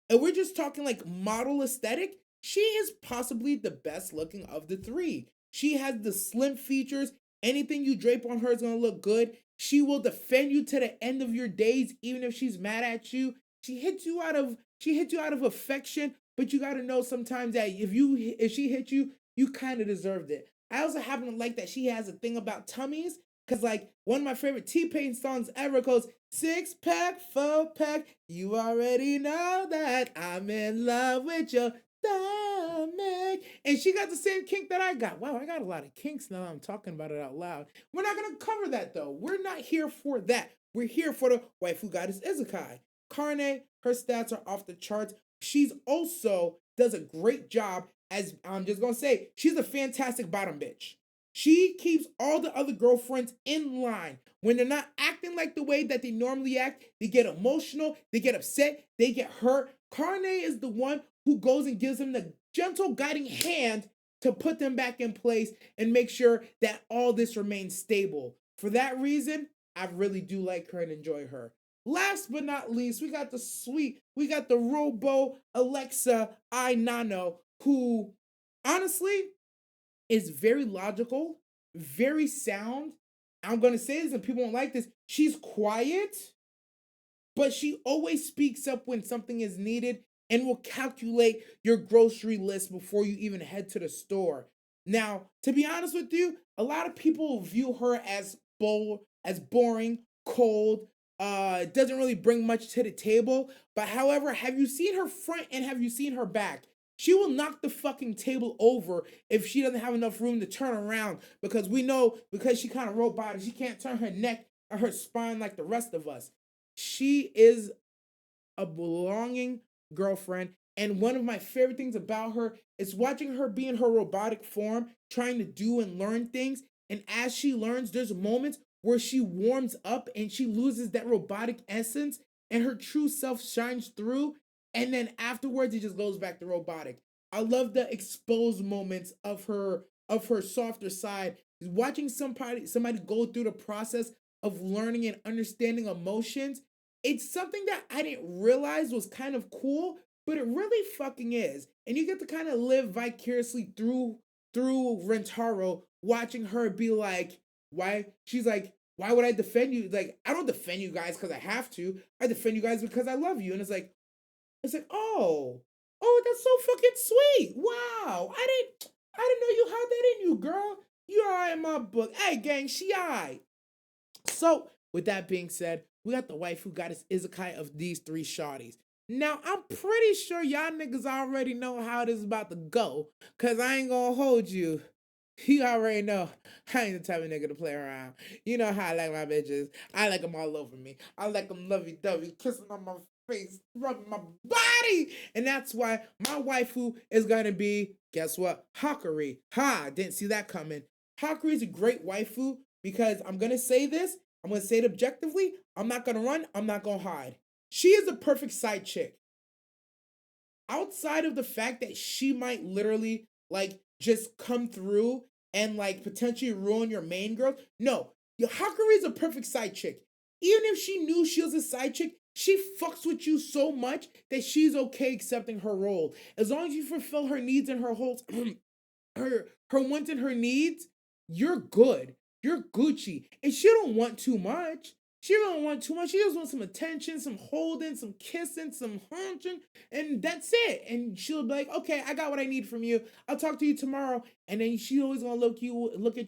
S1: and we're just talking like model aesthetic, she is possibly the best looking of the 3. She has the slim features. Anything you drape on her is going to look good. She will defend you to the end of your days, even if she's mad at you. She hits you out of affection, but you got to know sometimes that if she hit you, you kind of deserved it. I also happen to like that she has a thing about tummies, because like one of my favorite T-Pain songs ever goes, 6-pack, 4-pack, you already know that I'm in love with your stomach. And she got the same kink that I got. Wow, I got a lot of kinks now that I'm talking about it out loud. We're not going to cover that though. We're not here for that. We're here for the waifu goddess Izukai. Carne, her stats are off the charts. She's also does a great job as, I'm just going to say, she's a fantastic bottom bitch. She keeps all the other girlfriends in line. When they're not acting like the way that they normally act, they get emotional, they get upset, they get hurt. Carne is the one who goes and gives them the gentle guiding hand to put them back in place and make sure that all this remains stable. For that reason, I really do like her and enjoy her. Last but not least, we got the Robo Alexa I Nano, who honestly is very logical, very sound. I'm going to say this and people won't like this. She's quiet, but she always speaks up when something is needed and will calculate your grocery list before you even head to the store. Now, to be honest with you, a lot of people view her as boring, cold, doesn't really bring much to the table. But however, have you seen her front and have you seen her back? She will knock the fucking table over if she doesn't have enough room to turn around, because we know, because she kind of robotic, she can't turn her neck or her spine like the rest of us. She is a belonging girlfriend, and one of my favorite things about her is watching her be in her robotic form, trying to do and learn things. And as she learns, there's moments where she warms up and she loses that robotic essence, and her true self shines through, and then afterwards it just goes back to robotic. I love the exposed moments of her softer side. Watching somebody go through the process of learning and understanding emotions, it's something that I didn't realize was kind of cool, but it really fucking is. And you get to kind of live vicariously through Rentaro, watching her be like, why? She's like, why would I defend you? Like, I don't defend you guys because I have to. I defend you guys because I love you. And it's like, oh, that's so fucking sweet. Wow, I didn't know you had that in you, girl. You are in my book. Hey, gang, she alright. So, with that being said, we got the wife who got his Izakai of these three shawties. Now, I'm pretty sure y'all niggas already know how this is about to go, because I ain't gonna hold you. You already know I ain't the type of nigga to play around. You know how I like my bitches. I like them all over me. I like them lovey-dovey, kissing on my face, rubbing my body. And that's why my waifu is gonna be, guess what? Hakari. Ha, didn't see that coming. Hakari is a great waifu because I'm gonna say this, I'm gonna say it objectively. I'm not gonna run, I'm not gonna hide. She is a perfect side chick. Outside of the fact that she might literally like just come through and like potentially ruin your main girl. No, Hakari is a perfect side chick. Even if she knew she was a side chick, she fucks with you so much that she's okay accepting her role. As long as you fulfill her needs and her whole her wants and her needs, you're good. You're Gucci. And she don't want too much. She don't want too much. She just wants some attention, some holding, some kissing, some hunching, and that's it. And she'll be like, "Okay, I got what I need from you. I'll talk to you tomorrow." And then she always gonna look at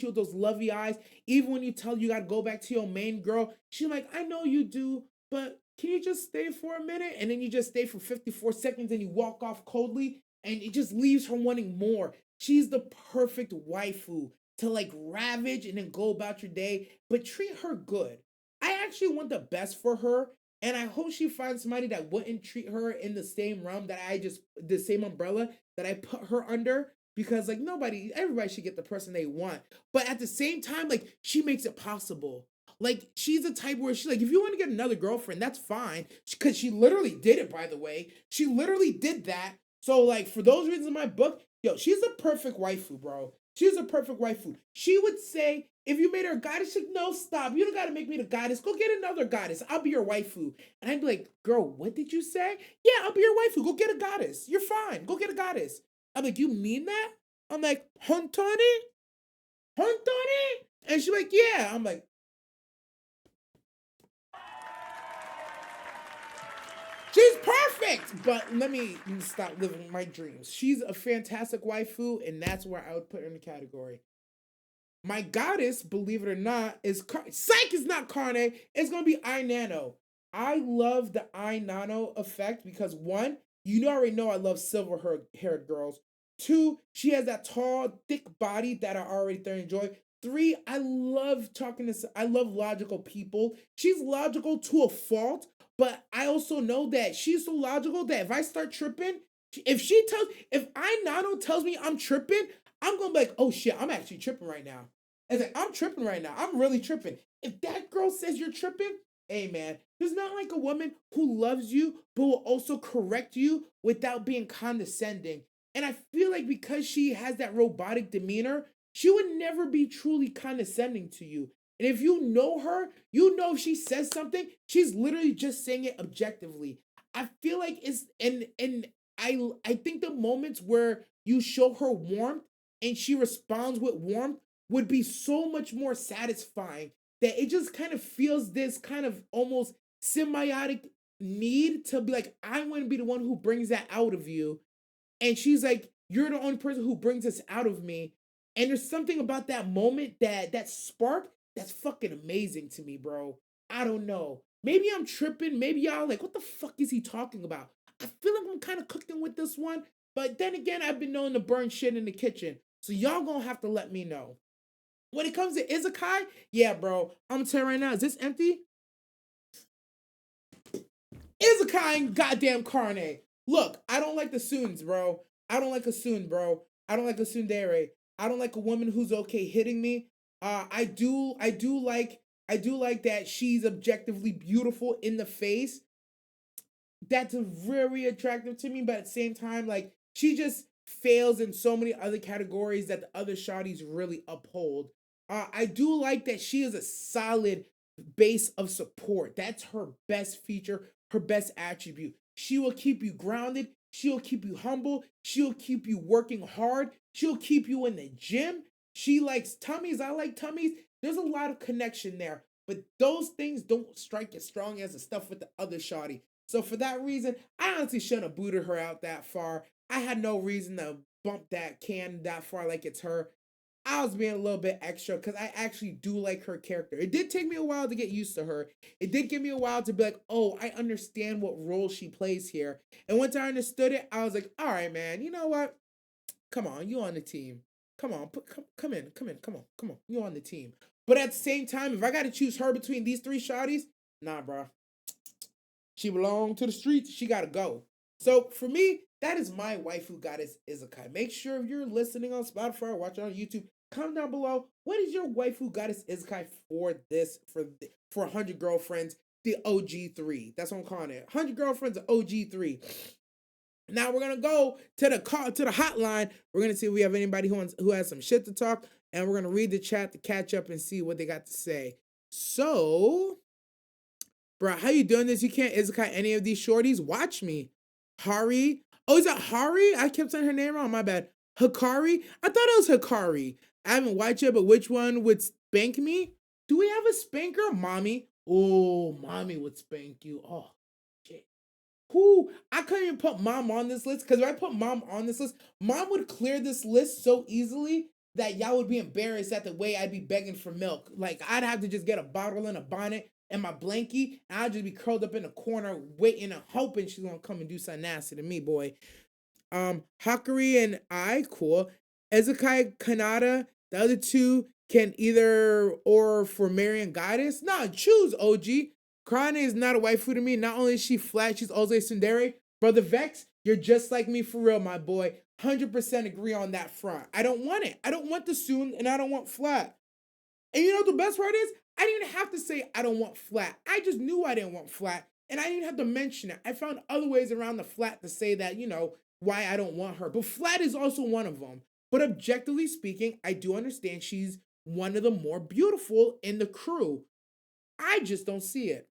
S1: you with those lovey eyes. Even when you tell you gotta go back to your main girl, she's like, "I know you do, but can you just stay for a minute?" And then you just stay for 54 seconds and you walk off coldly, and it just leaves her wanting more. She's the perfect waifu to like ravage and then go about your day, but treat her good. I actually want the best for her, and I hope she finds somebody that wouldn't treat her in the same realm that the same umbrella that I put her under. Because like everybody should get the person they want, but at the same time, like she makes it possible. Like she's a type where she's like, if you want to get another girlfriend, that's fine, because she literally did it. By the way, she literally did that. So like for those reasons in my book, yo, she's a perfect waifu, bro. She's a perfect waifu. She would say, if you made her a goddess, she'd, no, stop. You don't gotta make me the goddess. Go get another goddess. I'll be your waifu. And I'd be like, girl, what did you say? Yeah, I'll be your waifu. Go get a goddess. You're fine. Go get a goddess. I'm like, you mean that? I'm like, Hontoni? Hontoni? And she's like, yeah. I'm like, she's perfect, but let me stop living my dreams. She's a fantastic waifu, and that's where I would put her in the category. My goddess, believe it or not, is Psych is not Carne. It's gonna be I Nano. I love the I Nano effect because one, you already know I love silver haired girls. Two, she has that tall, thick body that I already thoroughly enjoy. Three, I love I love logical people. She's logical to a fault, but I also know that she's so logical that if I start tripping, if I Nano tells me I'm tripping, I'm gonna be like, oh shit, I'm actually tripping right now. It's like, I'm tripping right now. I'm really tripping. If that girl says you're tripping, hey man, there's not like a woman who loves you but will also correct you without being condescending. And I feel like because she has that robotic demeanor, she would never be truly condescending to you. And if you know her, you know if she says something, she's literally just saying it objectively. I feel like I think the moments where you show her warmth and she responds with warmth would be so much more satisfying that it just kind of feels this kind of almost symbiotic need to be like, I want to be the one who brings that out of you. And she's like, you're the only person who brings this out of me. And there's something about that moment, that spark, that's fucking amazing to me, bro. I don't know. Maybe I'm tripping. Maybe y'all like, what the fuck is he talking about? I feel like I'm kind of cooking with this one. But then again, I've been known to burn shit in the kitchen. So y'all gonna have to let me know. When it comes to Izakai, yeah, bro. I'm telling you right now, is this empty? Izakai and goddamn Carne. Look, I don't like the Soons, bro. I don't like a Soon, bro. I don't like a Tsundere. I don't like a woman who's okay hitting me. I do like that she's objectively beautiful in the face. that's very attractive to me, but at the same time, like she just fails in so many other categories that the other shotties really uphold. I do like that she is a solid base of support. That's her best feature, her best attribute. She will keep you grounded. She'll keep you humble. She'll keep you working hard. She'll keep you in the gym. She likes tummies. I like tummies. There's a lot of connection there. But those things don't strike as strong as the stuff with the other shawty. So for that reason, I honestly shouldn't have booted her out that far. I had no reason to bump that can that far like it's her. I was being a little bit extra because I actually do like her character. It did take me a while to get used to her. It did give me a while to be like, oh, I understand what role she plays here. And once I understood it, I was like, all right, man, you know what? Come on, you on the team. Come on, come in, come on, you on the team. But at the same time, if I got to choose her between these three shotties, nah, bro. She belonged to the streets. She got to go. So for me, that is my waifu goddess Izakai. Make sure if you're listening on Spotify or watching on YouTube, comment down below. What is your waifu goddess Izakai for this for 100 girlfriends? The OG3. That's what I'm calling it. 100 girlfriends, OG3. Now we're gonna go to the hotline. We're gonna see if we have anybody who has some shit to talk, and we're gonna read the chat to catch up and see what they got to say. So, bro, how you doing this? You can't Izakai any of these shorties? Watch me. Hari. Oh, is that Hari? I kept saying her name wrong. My bad. Hikari? I thought it was Hikari. I haven't watched it, but which one would spank me? Do we have a spanker? Mommy. Oh, mommy would spank you. Oh, shit. Who? I couldn't even put mom on this list because if I put mom on this list, mom would clear this list so easily that y'all would be embarrassed at the way I'd be begging for milk. Like I'd have to just get a bottle and a bonnet and my blankie, and I'd just be curled up in a corner waiting and hoping she's gonna come and do something nasty to me, boy. Hakari and I, cool. Ezekai Kanata, the other two can either or for Marian Goddess. Nah, choose OG. Karane is not a waifu to me. Not only is she flat, she's also a tsundere. Brother Vex, you're just like me for real, my boy. 100% agree on that front. I don't want it. I don't want the soon and I don't want flat. And you know what the best part is? I didn't even have to say I don't want flat. I just knew I didn't want flat. And I didn't have to mention it. I found other ways around the flat to say that, why I don't want her. But flat is also one of them. But objectively speaking, I do understand she's one of the more beautiful in the crew. I just don't see it.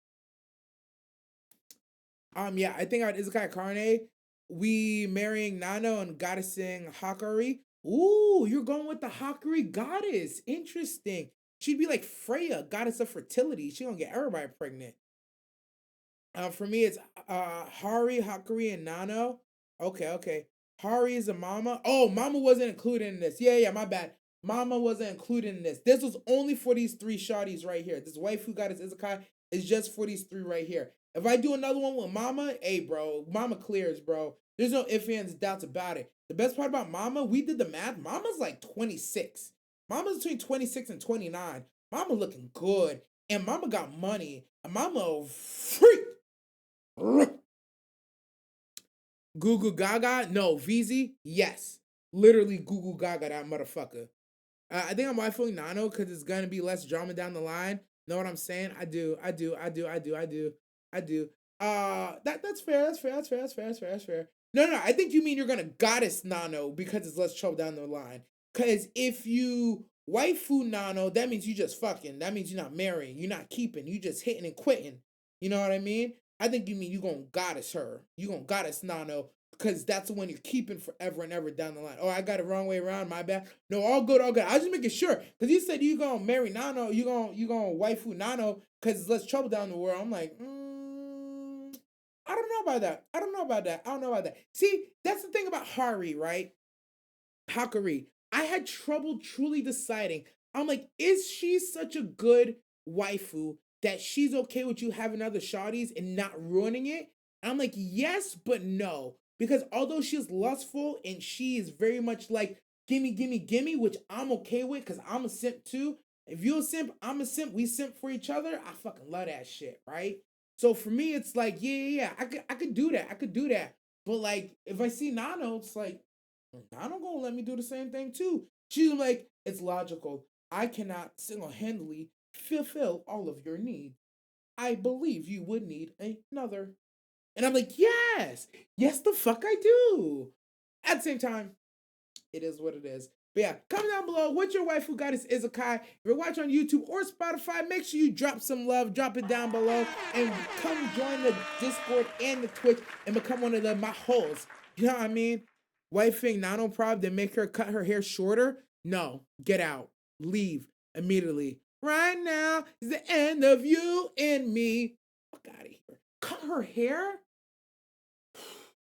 S1: Yeah, I think I would Izakai Karne. We marrying Nano and goddessing Hakari. Ooh, you're going with the Hakari goddess. Interesting. She'd be like Freya, goddess of fertility. She gonna get everybody pregnant. For me, it's Hari, Hakari, and Nano. Okay, okay. Hari is a mama. Oh, mama wasn't included in this. Yeah, yeah, my bad. Mama wasn't included in this. This was only for these three shotties right here. This wife who got his Izakai is just for these three right here. If I do another one with Mama, hey, bro, Mama clears, bro. There's no ifs, ands, doubts about it. The best part about Mama, we did the math. Mama's like 26. Mama's between 26 and 29. Mama looking good. And Mama got money. And Mama a freak. Google Gaga? No. VZ? Yes. Literally Google Gaga, that motherfucker. I think I'm wifing Nano because it's gonna be less drama down the line. Know what I'm saying? I do. That's fair. That's fair. No. I think you mean you're gonna goddess Nano because it's less trouble down the line. Cause if you waifu Nano, that means you just fucking. That means you're not marrying. You're not keeping. You just hitting and quitting. You know what I mean? I think you mean you gonna goddess her. You gonna goddess Nano because that's the one you're keeping forever and ever down the line. Oh, I got it wrong way around. My bad. No, all good, all good. I was just making sure because you said you gonna marry Nano, you gonna waifu Nano because there's less trouble down the world. I'm like, I don't know about that. I don't know about that. See, that's the thing about Hari, right? Hakari. I had trouble truly deciding. I'm like, is she such a good waifu that she's okay with you having other shawties and not ruining it? I'm like, yes, but no. Because although she's lustful and she is very much like, gimme, which I'm okay with because I'm a simp too. If you're a simp, I'm a simp. We simp for each other. I fucking love that shit, right? So for me, it's like, yeah. I could do that. I could do that. But like, if I see Nano, it's like, I don't gonna let me do the same thing too. She's like, it's logical. I cannot single-handedly fulfill all of your needs. I believe you would need another. And I'm like, yes, yes, the fuck I do. At the same time, it is what it is. But yeah, comment down below what your waifu goddess Izakai. If you're watching on YouTube or Spotify, make sure you drop some love, drop it down below, and come join the Discord and the Twitch and become one of the Mahos. You know what I mean? Wifing Nano Prob, then make her cut her hair shorter. No, get out. Leave immediately. Right now is the end of you and me. Fuck out of here. Cut her hair?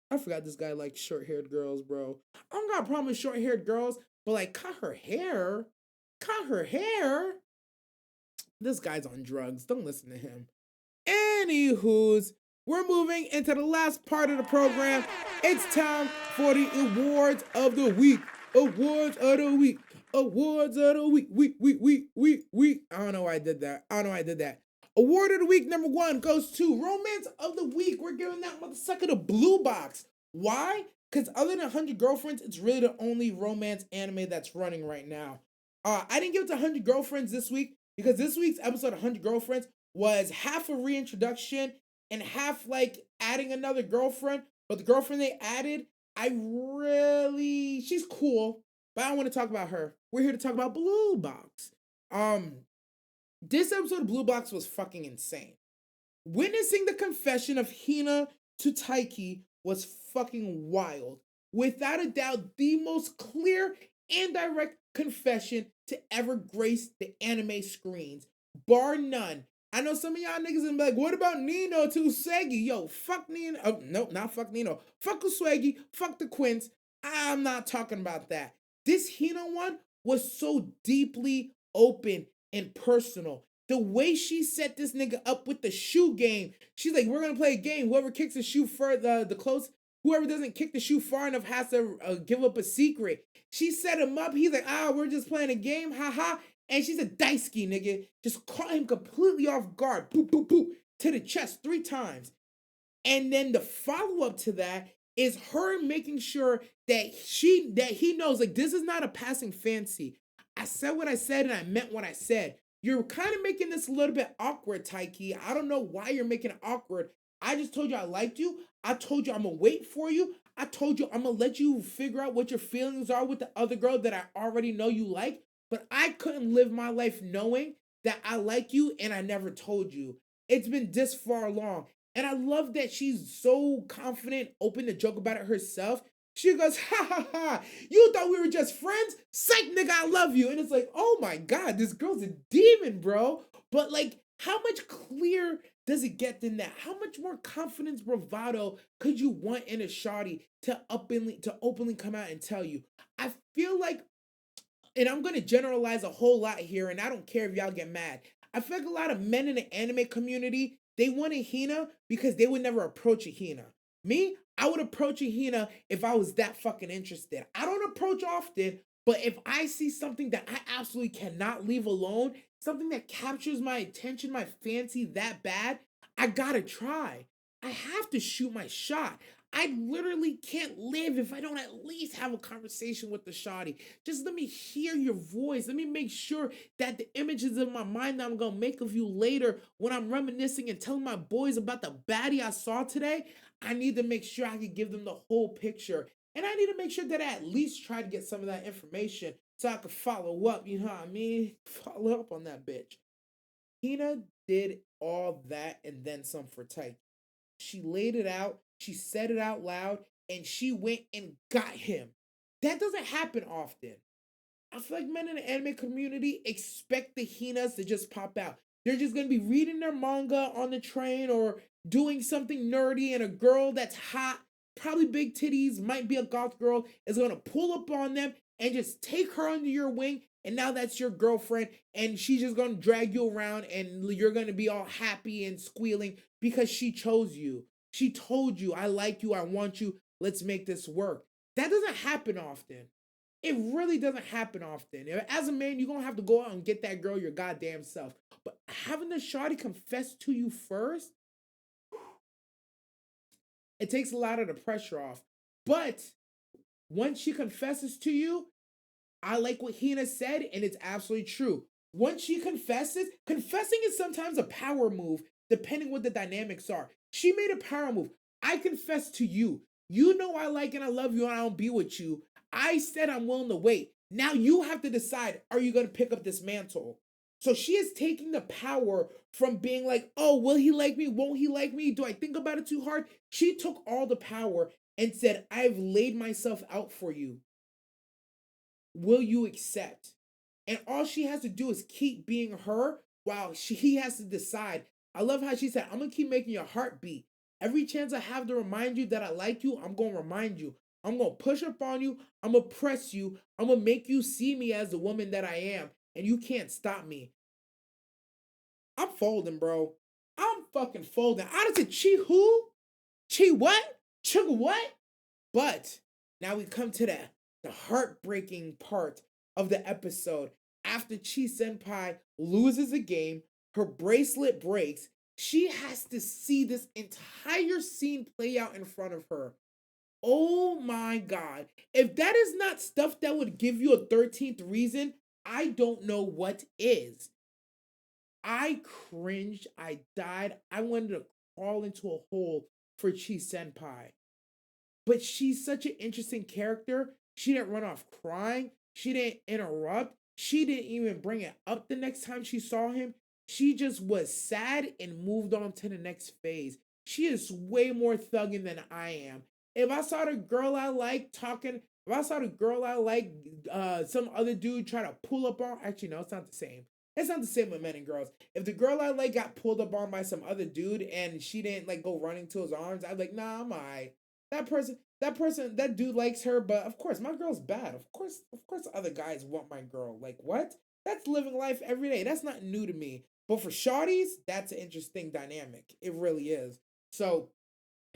S1: I forgot this guy liked short-haired girls, bro. I don't got a problem with short-haired girls, but like cut her hair? Cut her hair? This guy's on drugs. Don't listen to him. Anywho's, we're moving into the last part of the program. It's time for the awards of the week. Awards of the week. Awards of the week. Week. I don't know why I did that. Award of the week number 1 goes to Romance of the Week. We're giving that motherfucker the blue box. Why? Because other than 100 Girlfriends, it's really the only romance anime that's running right now. I didn't give it to 100 Girlfriends this week because this week's episode 100 Girlfriends was half a reintroduction and half like adding another girlfriend. But the girlfriend they added, she's cool, but I don't want to talk about her. We're here to talk about Blue Box. This episode of Blue Box was fucking insane. Witnessing the confession of Hina to Taiki was fucking wild. Without a doubt, the most clear and direct confession to ever grace the anime screens, bar none. I know some of y'all niggas are like, what about Nino to Usagi? Yo, fuck Nino. Oh, no, not fuck Nino. Fuck Usagi. Fuck the Quints. I'm not talking about that. This Hina one was so deeply open and personal. The way she set this nigga up with the shoe game. She's like, we're gonna play a game. Whoever kicks the shoe whoever doesn't kick the shoe far enough has to give up a secret. She set him up. He's like, we're just playing a game. Haha. And she's a Daisuke, nigga. Just caught him completely off guard. Boop, boop, boop. To the chest 3 times. And then the follow-up to that is her making sure that he knows, like, this is not a passing fancy. I said what I said and I meant what I said. You're kind of making this a little bit awkward, Taiki. I don't know why you're making it awkward. I just told you I liked you. I told you I'm going to wait for you. I told you I'm going to let you figure out what your feelings are with the other girl that I already know you like. But I couldn't live my life knowing that I like you and I never told you. It's been this far along. And I love that she's so confident, open to joke about it herself. She goes, ha ha ha, you thought we were just friends? Psych, nigga, I love you. And it's like, oh my God, this girl's a demon, bro. But like, how much clearer does it get than that? How much more confidence, bravado could you want in a shawty to openly come out and tell you? I feel like, and I'm going to generalize a whole lot here, and I don't care if y'all get mad. I feel like a lot of men in the anime community, they want a Hina because they would never approach a Hina. Me, I would approach a Hina if I was that fucking interested. I don't approach often, but if I see something that I absolutely cannot leave alone, something that captures my attention, my fancy that bad, I gotta try. I have to shoot my shot. I literally can't live if I don't at least have a conversation with the shawty. Just let me hear your voice. Let me make sure that the images in my mind that I'm going to make of you later when I'm reminiscing and telling my boys about the baddie I saw today, I need to make sure I can give them the whole picture. And I need to make sure that I at least try to get some of that information so I can follow up, you know what I mean? Follow up on that bitch. Hina did all that and then some for Taiki. She laid it out, she said it out loud, and she went and got him. That doesn't happen often. I feel like men in the anime community expect the Hinas to just pop out. They're just gonna be reading their manga on the train or doing something nerdy, and a girl that's hot, probably big titties, might be a goth girl, is gonna pull up on them and just take her under your wing, and now that's your girlfriend, and she's just gonna drag you around, and you're gonna be all happy and squealing because she chose you. She told you, I like you, I want you, let's make this work. That doesn't happen often. It really doesn't happen often. As a man, you're gonna have to go out and get that girl your goddamn self. But having the shawty confess to you first, it takes a lot of the pressure off. But once she confesses to you, I like what Hina said, and it's absolutely true. Once she confesses, confessing is sometimes a power move, depending what the dynamics are. She made a power move. I confess to you. You know I like and I love you and I don't be with you. I said I'm willing to wait. Now you have to decide, are you going to pick up this mantle? So she is taking the power from being like, oh, will he like me? Won't he like me? Do I think about it too hard? She took all the power and said, I've laid myself out for you. Will you accept? And all she has to do is keep being her while he has to decide. I love how she said, I'm going to keep making your heart beat. Every chance I have to remind you that I like you, I'm going to remind you. I'm going to push up on you. I'm going to press you. I'm going to make you see me as the woman that I am. And you can't stop me. I'm folding, bro. I'm fucking folding. Honestly, Chi who? Chi what? Chug what? But now we come to the heartbreaking part of the episode. After Chi Senpai loses a game, her bracelet breaks. She has to see this entire scene play out in front of her. Oh my God. If that is not stuff that would give you a 13th reason, I don't know what is. I cringed. I died. I wanted to crawl into a hole for Chi Senpai. But she's such an interesting character. She didn't run off crying. She didn't interrupt. She didn't even bring it up the next time she saw him. She just was sad and moved on to the next phase. She is way more thugging than I am. If I saw the girl I like talking, if I saw the girl I like, some other dude try to pull up on, actually, no, it's not the same. It's not the same with men and girls. If the girl I like got pulled up on by some other dude and she didn't like go running to his arms, I'd be like, nah, I'm alright. That dude likes her, but of course, my girl's bad. Of course, other guys want my girl. Like, what? That's living life every day. That's not new to me. But for shawties, that's an interesting dynamic. It really is. So,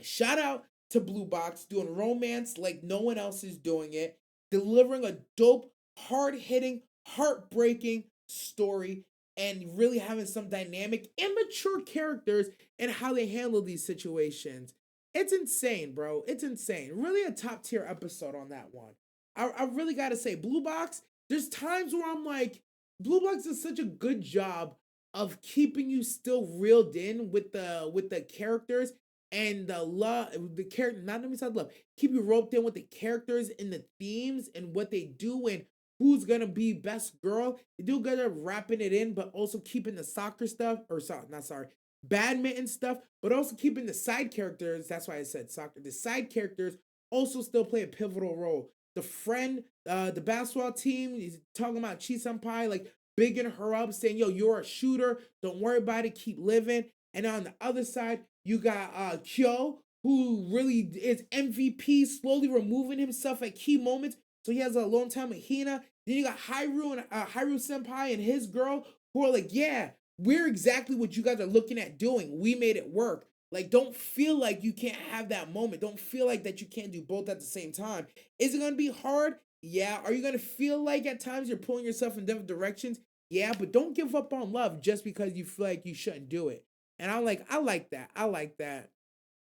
S1: shout out to Blue Box doing romance like no one else is doing it, delivering a dope, hard hitting, heartbreaking story, and really having some dynamic, immature characters and how they handle these situations. It's insane, bro. It's insane. Really a top tier episode on that one. I really gotta say, Blue Box, there's times where I'm like, Blue Box does such a good job of keeping you still reeled in with the characters and the love, the character, not let me talk love, keep you roped in with the characters and the themes and what they do and who's gonna be best girl. They do good at wrapping it in, but also keeping the soccer stuff, or not sorry, badminton stuff, but also keeping the side characters. That's why I said soccer. The side characters also still play a pivotal role. The friend, the basketball team, he's talking about Chi Senpai, like bigging her up, saying, yo, you're a shooter. Don't worry about it. Keep living. And on the other side, you got Kyo, who really is MVP, slowly removing himself at key moments. So he has a long time with Hina. Then you got Hairu and Hairu Senpai and his girl, who are like, yeah, we're exactly what you guys are looking at doing. We made it work. Like, don't feel like you can't have that moment. Don't feel like that you can't do both at the same time. Is it going to be hard? Yeah. Are you going to feel like at times you're pulling yourself in different directions? Yeah, but don't give up on love just because you feel like you shouldn't do it. And I like that. I like that.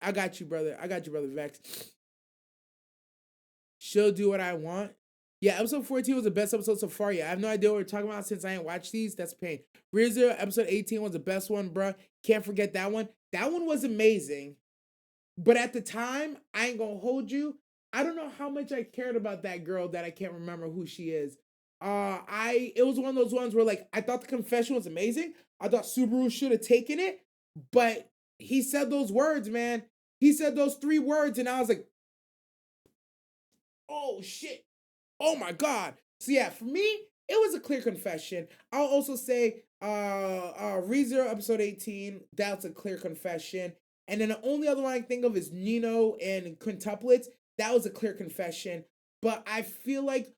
S1: I got you, brother. I got you, brother Vex. She'll do what I want. Yeah, episode 14 was the best episode so far. Yeah, I have no idea what we're talking about since I ain't watched these. That's pain. ReZero, episode 18 was the best one, bruh. Can't forget that one. That one was amazing. But at the time, I ain't gonna hold you. I don't know how much I cared about that girl that I can't remember who she is. It was one of those ones where like I thought the confession was amazing. I thought Subaru should have taken it, but he said those words, man. He said those 3 words, and I was like, oh shit. Oh my God. So yeah, for me, it was a clear confession. I'll also say ReZero episode 18, that's a clear confession. And then the only other one I can think of is Nino and Quintuplets. That was a clear confession. But I feel like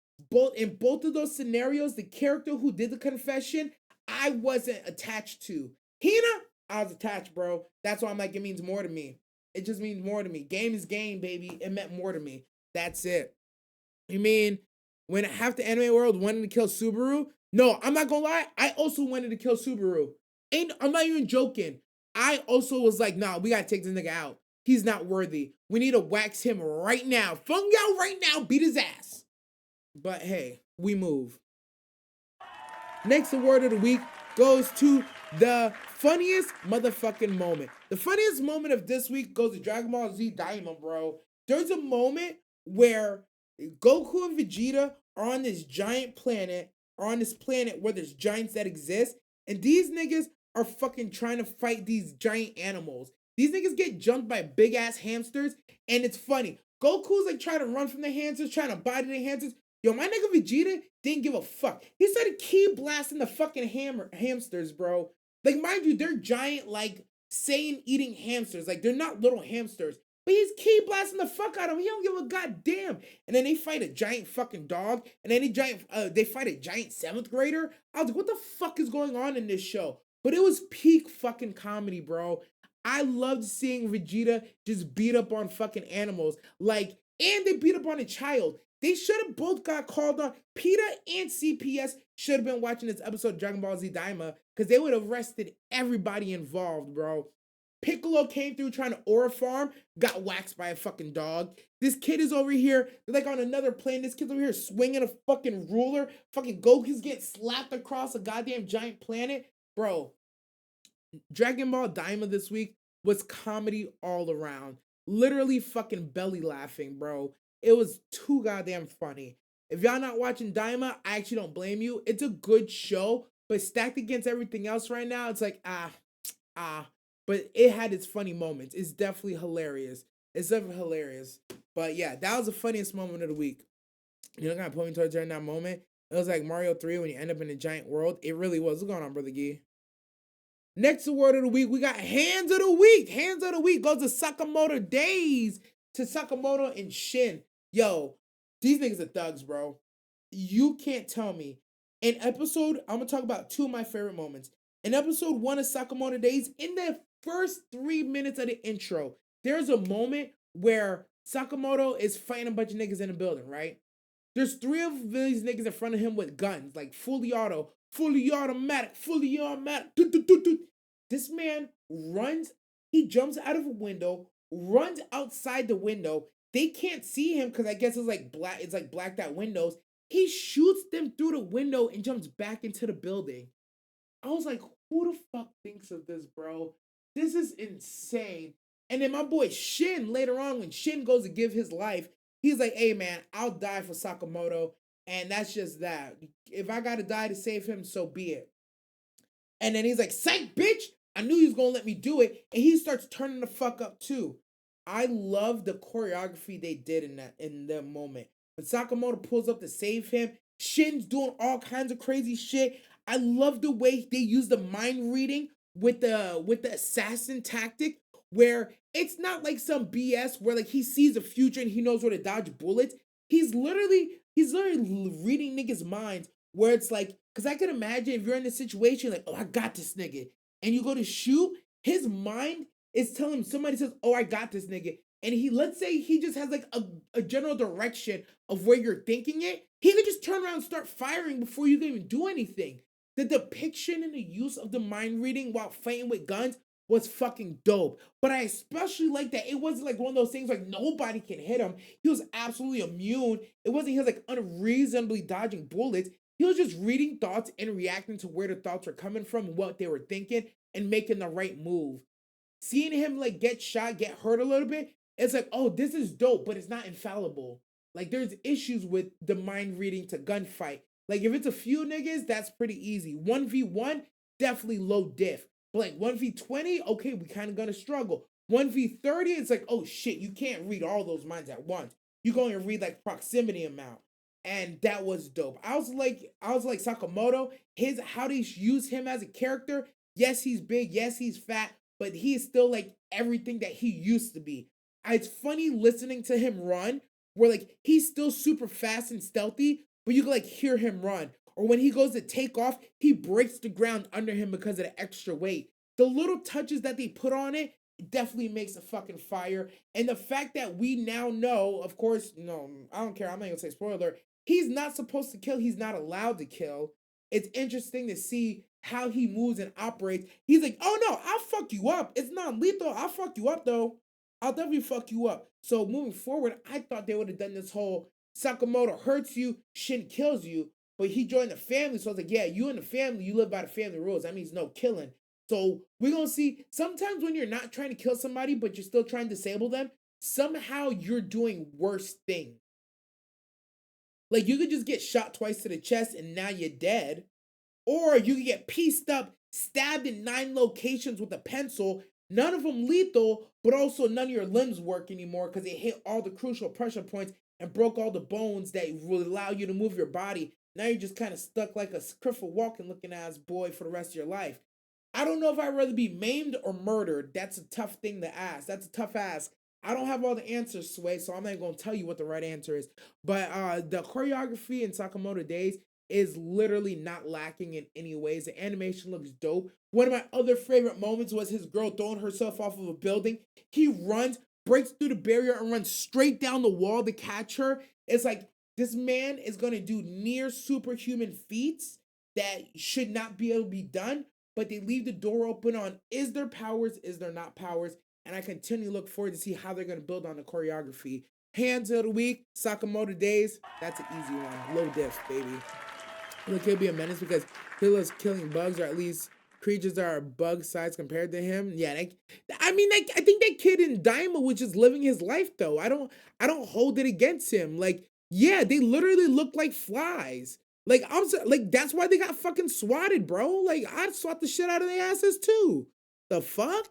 S1: in both of those scenarios, the character who did the confession, I wasn't attached to. Hina, I was attached, bro. That's why I'm like, it means more to me. It just means more to me. Game is game, baby. It meant more to me. That's it. You mean when half the anime world wanted to kill Subaru? No, I'm not gonna lie. I also wanted to kill Subaru. I'm not even joking. I also was like, nah, we gotta take this nigga out. He's not worthy. We need to wax him right now. Fung out right now, beat his ass. But hey, we move. Next award of the week goes to the funniest motherfucking moment. The funniest moment of this week goes to Dragon Ball Z Daima, bro. There's a moment where Goku and Vegeta are on this giant planet, are on this planet where there's giants that exist, and these niggas are fucking trying to fight these giant animals. These niggas get jumped by big ass hamsters, and it's funny. Goku's like trying to run from the hamsters, trying to bite the hamsters. Yo, my nigga Vegeta didn't give a fuck. He started key blasting the fucking hamsters, bro. Like, mind you, they're giant, like, Saiyan eating hamsters. Like, they're not little hamsters. But he's key blasting the fuck out of him. He don't give a goddamn. And then they fight a giant fucking dog. And then they fight a giant 7th grader. I was like, what the fuck is going on in this show? But it was peak fucking comedy, bro. I loved seeing Vegeta just beat up on fucking animals. Like, and they beat up on a child. They should have both got called on. PETA and CPS should have been watching this episode of Dragon Ball Z Daima because they would have arrested everybody involved, bro. Piccolo came through trying to aura farm, got waxed by a fucking dog. This kid is over here, like on another plane. This kid's over here swinging a fucking ruler. Fucking Goku's getting slapped across a goddamn giant planet. Bro, Dragon Ball Daima this week was comedy all around. Literally fucking belly laughing, bro. It was too goddamn funny. If y'all not watching Daima, I actually don't blame you. It's a good show, but stacked against everything else right now, it's like, but it had its funny moments. It's definitely hilarious. It's definitely hilarious. But yeah, that was the funniest moment of the week. You know, kind of put me towards during that moment. It was like Mario 3 when you end up in a giant world. It really was. What's going on, Brother Gee? Next award of the week, we got Hands of the Week. Hands of the Week goes to Sakamoto Days, to Sakamoto and Shin. Yo, these niggas are thugs, bro. You can't tell me. In episode, I'm going to talk about two of my favorite moments. In episode 1 of Sakamoto Days, in the first 3 minutes of the intro, there's a moment where Sakamoto is fighting a bunch of niggas in a building, right? There's 3 of these niggas in front of him with guns, like fully automatic. This man runs, he jumps out of a window, runs outside the window. They can't see him because I guess it's like blacked out windows. He shoots them through the window and jumps back into the building. I was like, who the fuck thinks of this, bro? This is insane. And then my boy Shin, later on, when Shin goes to give his life, he's like, hey man, I'll die for Sakamoto. And that's just that. If I gotta die to save him, so be it. And then he's like, psych, bitch! I knew he was gonna let me do it. And he starts turning the fuck up too. I love the choreography they did in that moment. When Sakamoto pulls up to save him, Shin's doing all kinds of crazy shit. I love the way they use the mind reading with the assassin tactic, where it's not like some BS where like he sees the future and he knows where to dodge bullets. He's literally reading niggas' minds, where it's like, because I can imagine if you're in a situation like, oh, I got this nigga, and you go to shoot, his mind is telling him, somebody says, oh, I got this nigga, and let's say he just has like a general direction of where you're thinking it, he could just turn around and start firing before you can even do anything. The depiction and the use of the mind reading while fighting with guns was fucking dope. But I especially like that it wasn't like one of those things like nobody can hit him. He was absolutely immune. It wasn't he was like unreasonably dodging bullets. He was just reading thoughts and reacting to where the thoughts were coming from, what they were thinking, and making the right move. Seeing him like get shot, get hurt a little bit, it's like, oh, this is dope, but it's not infallible. Like there's issues with the mind reading to gunfight. Like if it's a few niggas, that's pretty easy. 1v1, definitely low diff. But like 1v20, okay, we kind of gonna struggle. 1v30, it's like, oh shit, you can't read all those minds at once. You're going to read like proximity amount. And that was dope. I was like Sakamoto, how they use him as a character. Yes, he's big, yes, he's fat, but he is still like everything that he used to be. It's funny listening to him run, where like he's still super fast and stealthy, but you can like hear him run. Or when he goes to take off, he breaks the ground under him because of the extra weight. The little touches that they put on it definitely makes a fucking fire. And the fact that we now know, of course, no, I don't care, I'm not gonna say spoiler, he's not supposed to kill, he's not allowed to kill. It's interesting to see how he moves and operates. He's like, oh no, I'll fuck you up. It's not lethal, I'll fuck you up though. I'll definitely fuck you up. So moving forward, I thought they would have done this whole Sakamoto hurts you, Shin kills you, but he joined the family. So I was like, yeah, you and the family, you live by the family rules. That means no killing. So we're gonna see sometimes when you're not trying to kill somebody, but you're still trying to disable them, somehow you're doing worse things. Like you could just get shot twice to the chest and now you're dead. Or you could get pieced up, stabbed in 9 locations with a pencil, none of them lethal, but also none of your limbs work anymore because it hit all the crucial pressure points and broke all the bones that would allow you to move your body. Now you're just kind of stuck like a Criffle Walken looking ass boy for the rest of your life. I don't know if I'd rather be maimed or murdered. That's a tough thing to ask. That's a tough ask. I don't have all the answers, Sway, so I'm not going to tell you what the right answer is. But the choreography in Sakamoto Days is literally not lacking in any ways. The animation looks dope. One of my other favorite moments was his girl throwing herself off of a building. He runs, breaks through the barrier, and runs straight down the wall to catch her. It's like this man is going to do near superhuman feats that should not be able to be done, but they leave the door open on is there powers, is there not powers, and I continue to look forward to see how they're going to build on the choreography. Hands of the week, Sakamoto Days. That's an easy one. Low diff, baby. Look, he'll be a menace because he loves killing bugs, or at least creatures that are bug sized compared to him. Yeah, I think that kid in Daima was just living his life though. I don't hold it against him. Like, yeah, they literally look like flies. Like like that's why they got fucking swatted, bro. Like I'd swat the shit out of their asses too. The fuck?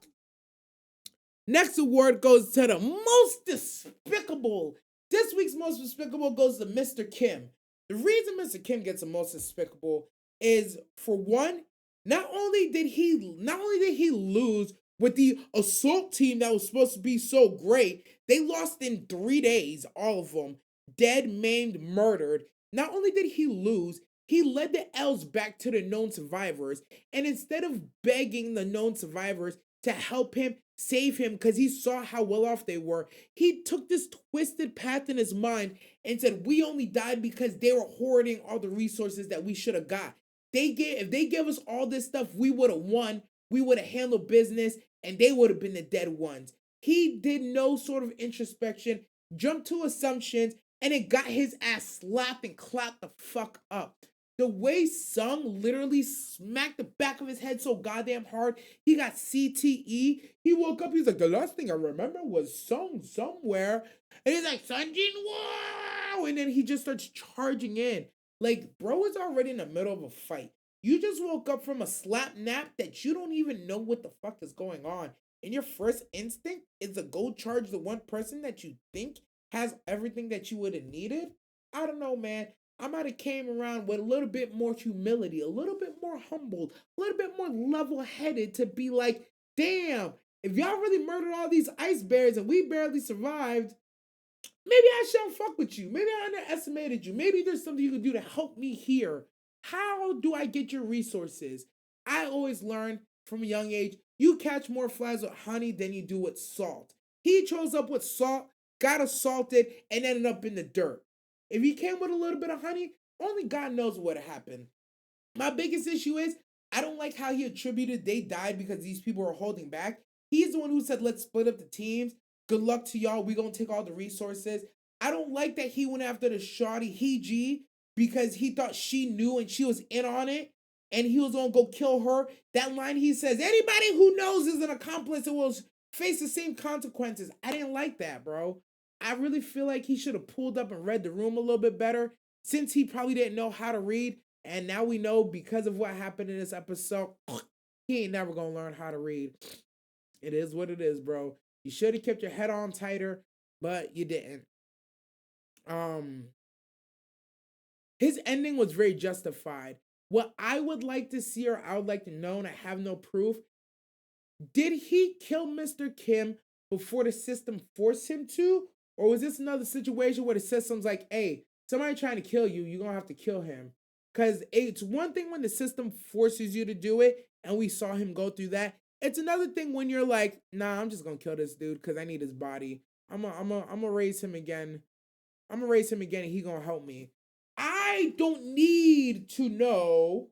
S1: Next award goes to the most despicable. This week's most despicable goes to Mr. Kim. The reason Mr. Kim gets the most despicable is, for one, not only did he lose with the assault team that was supposed to be so great, they lost in 3 days, all of them, dead, maimed, murdered. Not only did he lose, he led the L's back to the known survivors, and instead of begging the known survivors to help him, save him, because he saw how well off they were, he took this twisted path in his mind and said, we only died because they were hoarding all the resources that we should have got. If they gave us all this stuff, we would have won, we would have handled business, and they would have been the dead ones. He did no sort of introspection, jumped to assumptions, and it got his ass slapped and clapped the fuck up. The way Sung literally smacked the back of his head so goddamn hard, he got CTE. He woke up, he's like, the last thing I remember was Sung somewhere. And he's like, Sun JINWOO! And then he just starts charging in. Like, bro is already in the middle of a fight. You just woke up from a slap nap that you don't even know what the fuck is going on. And your first instinct is to go charge the one person that you think has everything that you would have needed? I don't know, man. I might have came around with a little bit more humility, a little bit more humbled, a little bit more level-headed to be like, damn, if y'all really murdered all these ice bears and we barely survived, maybe I shouldn't fuck with you. Maybe I underestimated you. Maybe there's something you can do to help me here. How do I get your resources? I always learned from a young age, you catch more flies with honey than you do with salt. He chose up with salt, got assaulted, and ended up in the dirt. If he came with a little bit of honey, only God knows what would happen. My biggest issue is I don't like how he attributed they died because these people were holding back. He's the one who said, let's split up the teams. Good luck to y'all. We gonna take all the resources. I don't like that he went after the shawty Heiji because he thought she knew and she was in on it and he was gonna go kill her. That line he says, anybody who knows is an accomplice and will face the same consequences. I didn't like that, bro. I really feel like he should have pulled up and read the room a little bit better since he probably didn't know how to read. And now we know because of what happened in this episode, he ain't never gonna learn how to read. It is what it is, bro. You should have kept your head on tighter, but you didn't. His ending was very justified. What I would like to see, or I would like to know, and I have no proof, did he kill Mr. Kim before the system forced him to? Or was this another situation where the system's like, hey, somebody trying to kill you, you're gonna have to kill him? Because it's one thing when the system forces you to do it, and we saw him go through that. It's another thing when you're like, nah, I'm just gonna kill this dude because I need his body. I'm gonna raise him again. I'm gonna raise him again and he gonna help me. I don't need to know,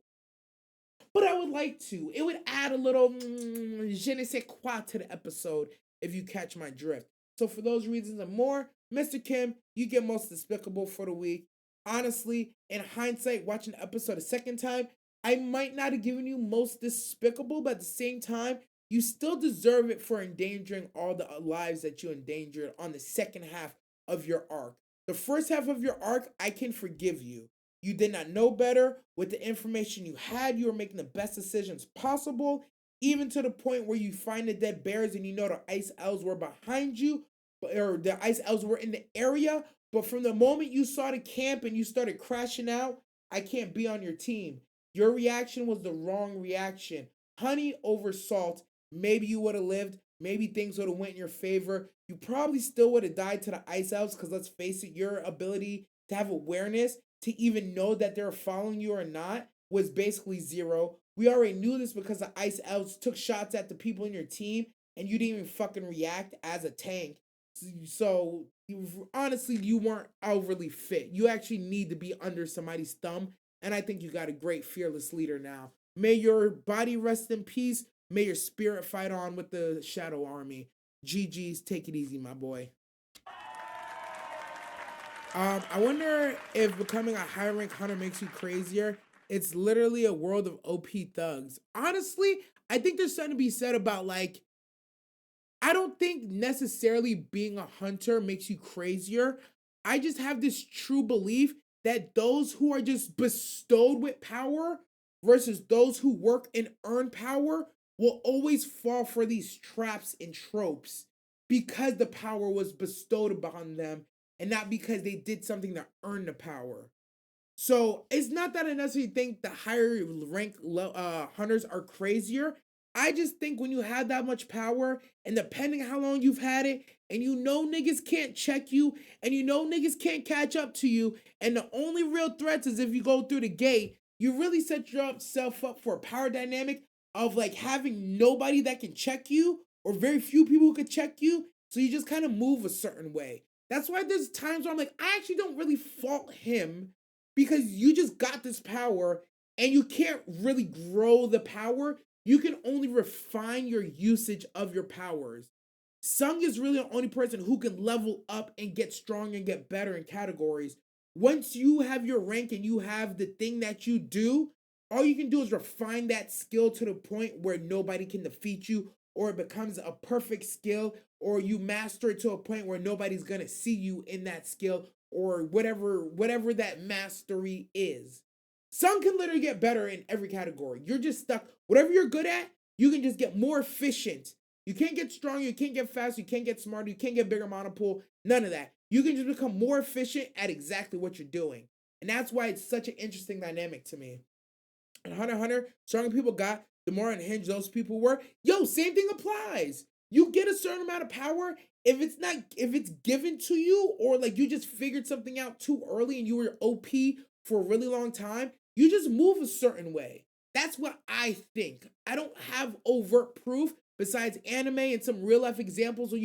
S1: but I would like to. It would add a little je ne sais quoi to the episode if you catch my drift. So for those reasons and more, Mr. Kim, you get most despicable for the week. Honestly, in hindsight, watching the episode a second time, I might not have given you most despicable, but at the same time, you still deserve it for endangering all the lives that you endangered on the second half of your arc. The first half of your arc, I can forgive you. You did not know better. With the information you had, you were making the best decisions possible, even to the point where you find the dead bears and you know the ice elves were behind you, or the ice elves were in the area. But from the moment you saw the camp and you started crashing out, I can't be on your team. Your reaction was the wrong reaction. Honey over salt. Maybe you would have lived. Maybe things would have went in your favor. You probably still would have died to the ice elves because let's face it, your ability to have awareness to even know that they're following you or not was basically zero. We already knew this because the ice elves took shots at the people in your team and you didn't even fucking react as a tank. So honestly, you weren't overly fit. You actually need to be under somebody's thumb, and I think you got a great fearless leader now. May your body rest in peace. May your spirit fight on with the Shadow Army. GG's, take it easy, my boy. I wonder if becoming a high rank hunter makes you crazier. It's literally a world of OP thugs. Honestly, I think there's something to be said about like I don't think necessarily being a hunter makes you crazier. I just have this true belief that those who are just bestowed with power versus those who work and earn power will always fall for these traps and tropes because the power was bestowed upon them and not because they did something to earn the power. So it's not that I necessarily think the higher rank hunters are crazier. I just think when you have that much power, and depending how long you've had it, and you know niggas can't check you, and you know niggas can't catch up to you, and the only real threats is if you go through the gate, you really set yourself up for a power dynamic of like having nobody that can check you, or very few people who can check you. So you just kind of move a certain way. That's why there's times where I'm like, I actually don't really fault him because you just got this power and you can't really grow the power. You can only refine your usage of your powers. Sung is really the only person who can level up and get strong and get better in categories. Once you have your rank and you have the thing that you do, all you can do is refine that skill to the point where nobody can defeat you, or it becomes a perfect skill, or you master it to a point where nobody's gonna see you in that skill, or whatever that mastery is. Some can literally get better in every category. You're just stuck. Whatever you're good at, you can just get more efficient. You can't get stronger, you can't get faster, you can't get smarter, you can't get bigger monopool, none of that. You can just become more efficient at exactly what you're doing. And that's why it's such an interesting dynamic to me. And Hunter x Hunter, stronger people got, the more unhinged those people were. Yo, same thing applies. You get a certain amount of power. If it's given to you, or like you just figured something out too early and you were OP for a really long time, you just move a certain way. That's what I think. I don't have overt proof besides anime and some real life examples of,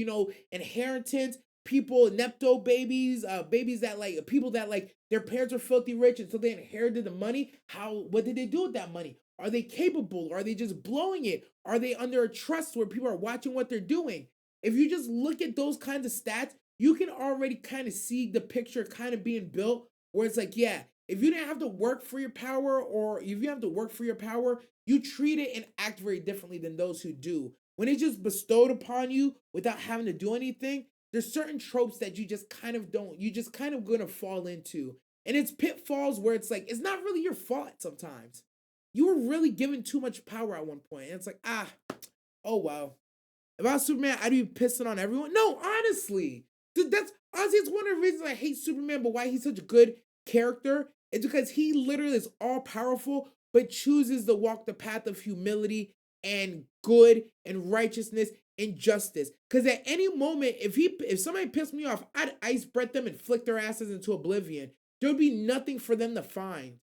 S1: inheritance, people, nepto babies, babies that like people that like their parents are filthy rich and so they inherited the money. What did they do with that money? Are they capable? Are they just blowing it? Are they under a trust where people are watching what they're doing? If you just look at those kinds of stats, you can already kind of see the picture kind of being built where it's like, yeah, if you didn't have to work for your power, or if you have to work for your power, you treat it and act very differently than those who do. When it's just bestowed upon you without having to do anything, there's certain tropes that you just kind of don't, you just kind of gonna fall into. And it's pitfalls where it's like, it's not really your fault sometimes. You were really given too much power at one point. And it's like, oh well. If I was Superman, I'd be pissing on everyone. No, honestly. That's honestly, it's one of the reasons I hate Superman, but why he's such a good character. It's because he literally is all powerful, but chooses to walk the path of humility and good and righteousness and justice. Because at any moment, if somebody pissed me off, I'd ice breath them and flick their asses into oblivion. There would be nothing for them to find.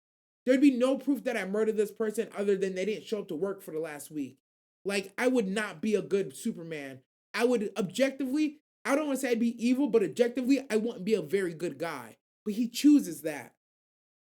S1: There'd be no proof that I murdered this person other than they didn't show up to work for the last week. Like, I would not be a good Superman. I would objectively, I don't want to say I'd be evil, but objectively, I wouldn't be a very good guy. But he chooses that.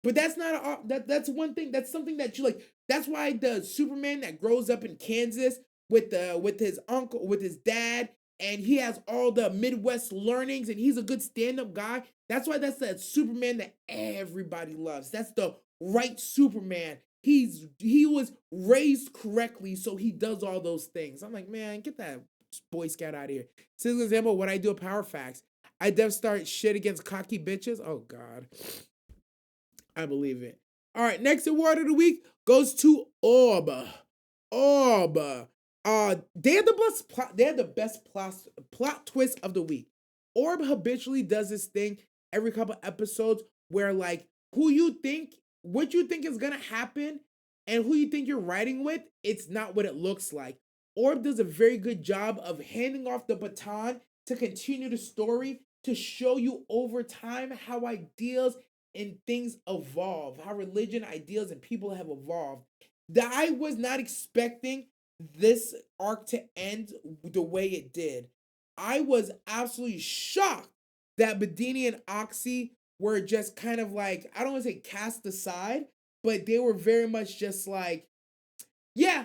S1: But that's not that's one thing. That's something that you like. That's why the Superman that grows up in Kansas with his uncle, with his dad, and he has all the Midwest learnings, and he's a good stand-up guy. That's why that's the Superman that everybody loves. That's the right Superman. he was raised correctly, so he does all those things. I'm like, man, get that Boy Scout out of here. So, for example, when I do a Power Facts, I def start shit against cocky bitches. Oh God, I believe it. All right, next award of the week goes to Orb. Orb. They had the best plot. They had the best plot twist of the week. Orb habitually does this thing every couple episodes where like what you think is gonna happen, and who you think you're writing with, it's not what it looks like. Orb does a very good job of handing off the baton to continue the story to show you over time how ideals and things evolve, how religion, ideals, and people have evolved. That I was not expecting this arc to end the way it did. I was absolutely shocked that Bedini and Oxy were just kind of like, I don't want to say cast aside, but they were very much just like, yeah,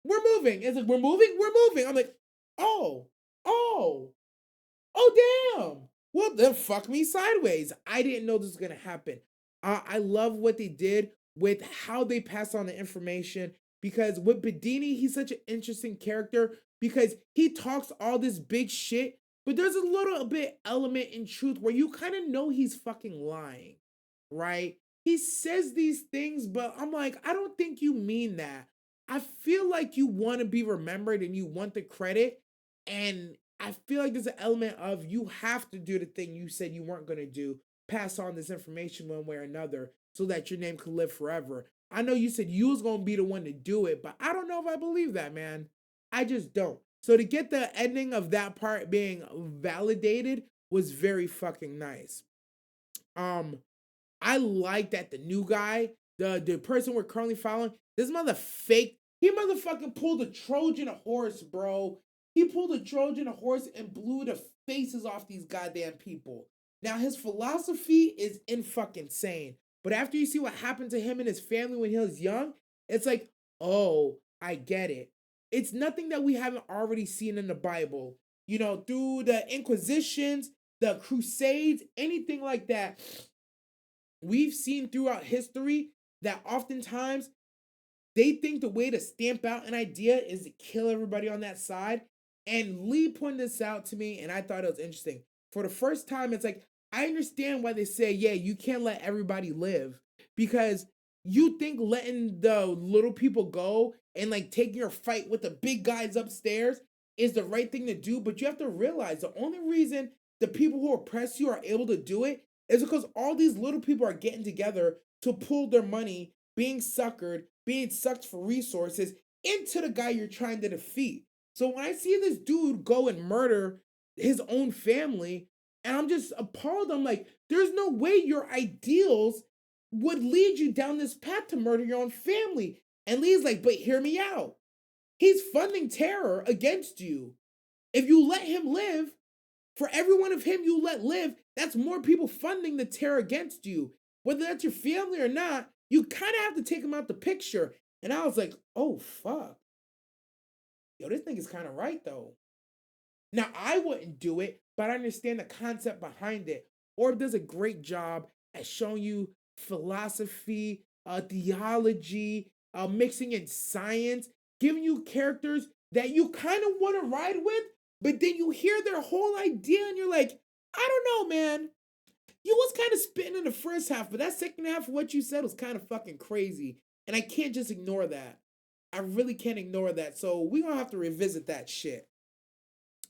S1: we're moving. It's like, we're moving. I'm like, oh, oh, oh, damn. Well, then fuck me sideways. I didn't know this was going to happen. I love what they did with how they pass on the information, because with Bedini, he's such an interesting character because he talks all this big shit, but there's a little bit element in truth where you kind of know he's fucking lying, right? He says these things, but I'm like, I don't think you mean that. I feel like you want to be remembered and you want the credit, and I feel like there's an element of you have to do the thing you said you weren't going to do, pass on this information one way or another so that your name could live forever. I know you said you was going to be the one to do it, but I don't know if I believe that, man. I just don't. So to get the ending of that part being validated was very fucking nice. I like that the new guy, the person we're currently following, this he motherfucking pulled a Trojan horse, bro. He pulled a Trojan horse and blew the faces off these goddamn people. Now, his philosophy is in fucking insane. But after you see what happened to him and his family when he was young, it's like, oh, I get it. It's nothing that we haven't already seen in the Bible. You know, through the Inquisitions, the Crusades, anything like that. We've seen throughout history that oftentimes they think the way to stamp out an idea is to kill everybody on that side. And Lee pointed this out to me, and I thought it was interesting. For the first time, it's like, I understand why they say, yeah, you can't let everybody live. Because you think letting the little people go and like taking your fight with the big guys upstairs is the right thing to do. But you have to realize the only reason the people who oppress you are able to do it is because all these little people are getting together to pool their money, being sucked for resources into the guy you're trying to defeat. So when I see this dude go and murder his own family, and I'm just appalled, I'm like, there's no way your ideals would lead you down this path to murder your own family. And Lee's like, but hear me out. He's funding terror against you. If you let him live, for every one of him you let live, that's more people funding the terror against you. Whether that's your family or not, you kind of have to take him out the picture. And I was like, oh, fuck. Yo, this nigga's kind of right, though. Now, I wouldn't do it, but I understand the concept behind it. Orb does a great job at showing you philosophy, theology, mixing in science, giving you characters that you kind of want to ride with, but then you hear their whole idea and you're like, I don't know, man. You was kind of spitting in the first half, but that second half of what you said was kind of fucking crazy. And I can't just ignore that. I really can't ignore that. So we're going to have to revisit that shit.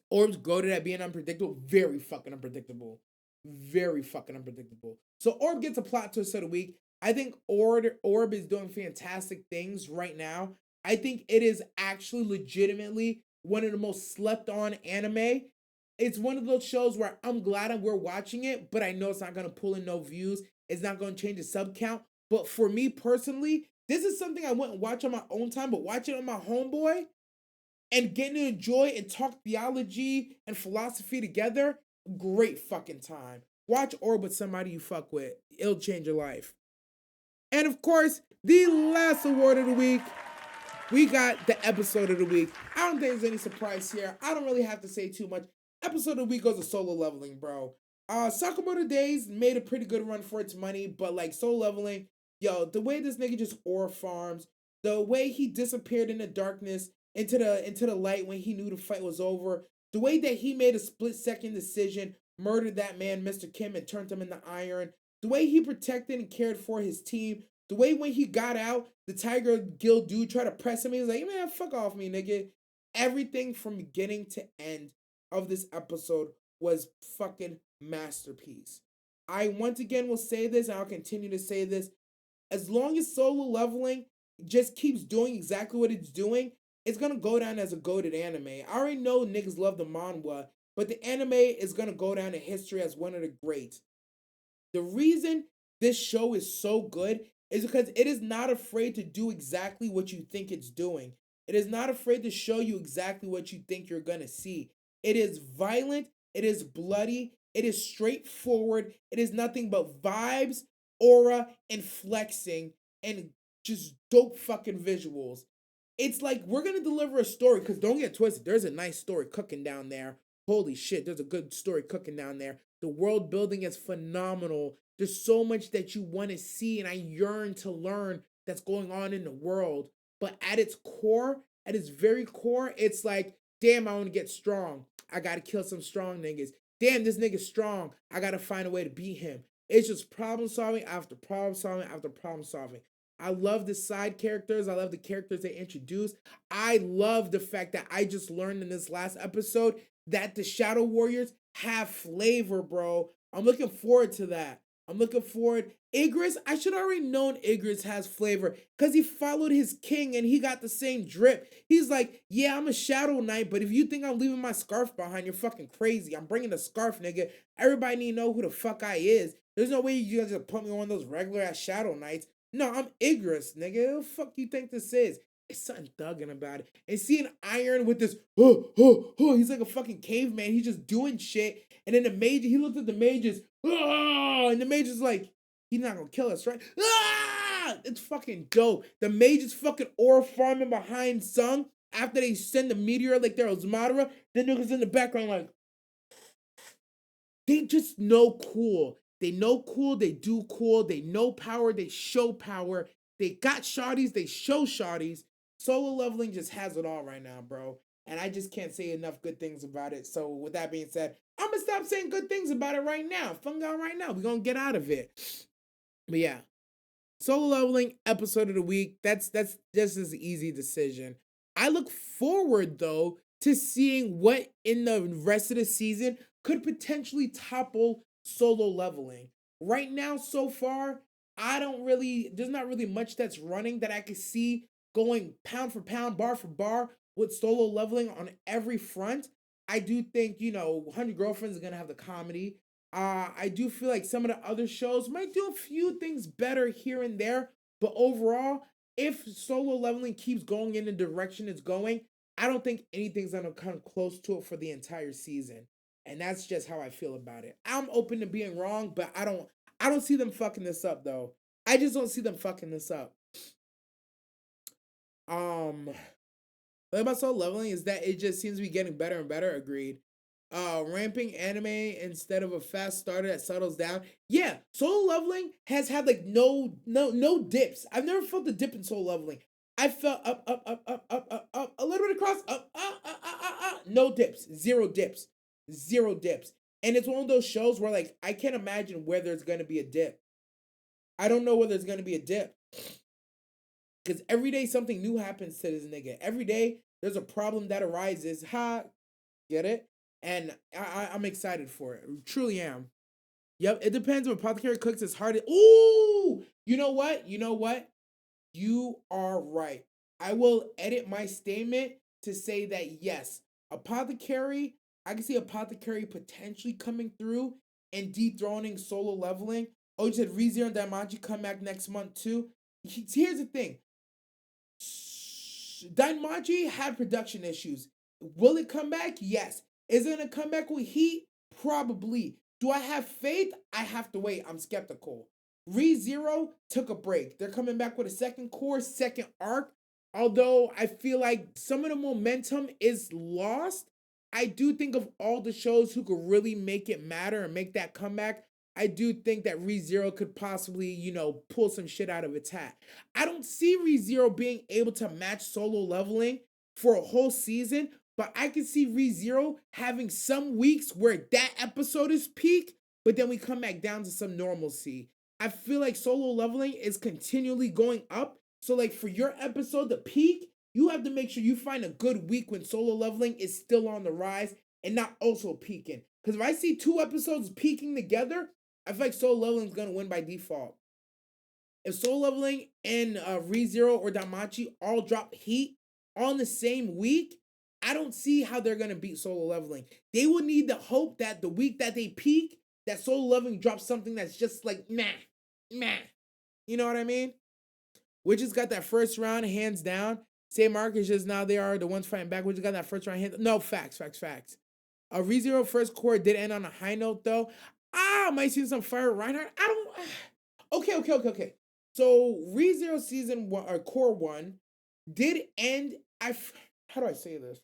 S1: Orb's goated at being unpredictable. Very fucking unpredictable. Very fucking unpredictable. So Orb gets a plot twist of the week. I think Orb is doing fantastic things right now. I think it is actually legitimately one of the most slept on anime. It's one of those shows where I'm glad we're watching it, but I know it's not going to pull in no views. It's not going to change the sub count. But for me personally, this is something I wouldn't watch on my own time, but watch it on my homeboy and getting to enjoy and talk theology and philosophy together, great fucking time. Watch Orb with somebody you fuck with. It'll change your life. And of course, the last award of the week, we got the episode of the week. I don't think there's any surprise here. I don't really have to say too much. Episode of the week goes to Solo Leveling, bro. Sakamoto Days made a pretty good run for its money, but like Solo Leveling Yo, the way this nigga just ore farms, the way he disappeared in the darkness into the light when he knew the fight was over, the way that he made a split-second decision, murdered that man, Mr. Kim, and turned him into iron, the way he protected and cared for his team, the way when he got out, the Tiger Guild dude tried to press him. He was like, man, fuck off me, nigga. Everything from beginning to end of this episode was fucking masterpiece. I once again will say this, and I'll continue to say this. As long as Solo Leveling just keeps doing exactly what it's doing, it's gonna go down as a goated anime. I already know niggas love the manhwa, but the anime is gonna go down in history as one of the greats. The reason this show is so good is because it is not afraid to do exactly what you think it's doing. It is not afraid to show you exactly what you think you're gonna see. It is violent, it is bloody, it is straightforward, it is nothing but vibes, aura, and flexing, and just dope fucking visuals. It's like we're gonna deliver a story, because don't get twisted, there's a nice story cooking down there. Holy shit, there's a good story cooking down there. The world building is phenomenal. There's so much that you want to see, and I yearn to learn that's going on in the world. But at its core, at its very core, it's like, damn, I want to get strong. I gotta kill some strong niggas. Damn, this nigga's strong. I gotta find a way to beat him. It's just problem solving after problem solving after problem solving. I love the side characters. I love the characters they introduce. I love the fact that I just learned in this last episode that the Shadow Warriors have flavor, bro. I'm looking forward to that. I'm looking forward. Igris, I should already known Igris has flavor because he followed his king and he got the same drip. He's like, yeah, I'm a Shadow Knight, but if you think I'm leaving my scarf behind, you're fucking crazy. I'm bringing the scarf, nigga. Everybody need to know who the fuck I is. There's no way you guys just put me on those regular ass Shadow Knights. No, I'm Igris, nigga. Who the fuck you think this is? It's something thugging about it. And seeing Iron with this, he's like a fucking caveman. He's just doing shit. And then the mage, he looked at the mages, and the mage is like, he's not gonna kill us, right? It's fucking dope. The mage is fucking ore farming behind Sung after they send the meteor like there was Madara. Then niggas in the background like, they just know cool. They know cool, they do cool, they know power, they show power. They got shotties, they show shotties. Solo Leveling just has it all right now, bro. And I just can't say enough good things about it. So with that being said, I'm gonna stop saying good things about it right now. Fungi right now. We're gonna get out of it. But yeah. Solo Leveling episode of the week. That's just an easy decision. I look forward though to seeing what in the rest of the season could potentially topple Solo Leveling. Right now, so far, there's not really much that's running that I can see going pound for pound, bar for bar with Solo Leveling on every front. I do think, 100 Girlfriends is going to have the comedy. I do feel like some of the other shows might do a few things better here and there, but overall, if Solo Leveling keeps going in the direction it's going, I don't think anything's gonna come close to it for the entire season. And that's just how I feel about it. I'm open to being wrong, but I don't see them fucking this up though. I just don't see them fucking this up. What about Solo Leveling is that it just seems to be getting better and better, agreed. Ramping anime instead of a fast starter that settles down. Yeah, Solo Leveling has had like no dips. I've never felt a dip in Solo Leveling. I felt up, a little bit across, up. No dips, zero dips, zero dips. And it's one of those shows where like I can't imagine where there's gonna be a dip. I don't know where there's gonna be a dip. Because every day something new happens to this nigga. Every day there's a problem that arises. Get it? And I'm excited for it. Truly am. Yep, it depends on Apothecary cooks as hard as. Ooh! You know what? You are right. I will edit my statement to say that yes, Apothecary, I can see Apothecary potentially coming through and dethroning Solo Leveling. Oh, you said ReZero and Daimachi come back next month too? Here's the thing. Daimachi had production issues. Will it come back? Yes. Is it going to come back with heat? Probably. Do I have faith? I have to wait. I'm skeptical. ReZero took a break. They're coming back with a second course, second arc. Although I feel like some of the momentum is lost, I do think of all the shows who could really make it matter and make that comeback. I do think that ReZero could possibly, pull some shit out of its hat. I don't see ReZero being able to match Solo Leveling for a whole season, but I can see ReZero having some weeks where that episode is peak, but then we come back down to some normalcy. I feel like Solo Leveling is continually going up. So, like, for your episode to peak, you have to make sure you find a good week when Solo Leveling is still on the rise and not also peaking. Because if I see two episodes peaking together, I feel like Solo Leveling is going to win by default. If Solo Leveling and ReZero or Damachi all drop heat on the same week, I don't see how they're going to beat Solo Leveling. They would need to hope that the week that they peak, that Solo Leveling drops something that's just like, meh. You know what I mean? We just got that first round hands down. Say Marcus just now they are the ones fighting back. We just got that first round hands. No, facts. ReZero first core did end on a high note though. Might see some fire Reinhardt. I don't. Okay. So ReZero season one or core one did end. How do I say this?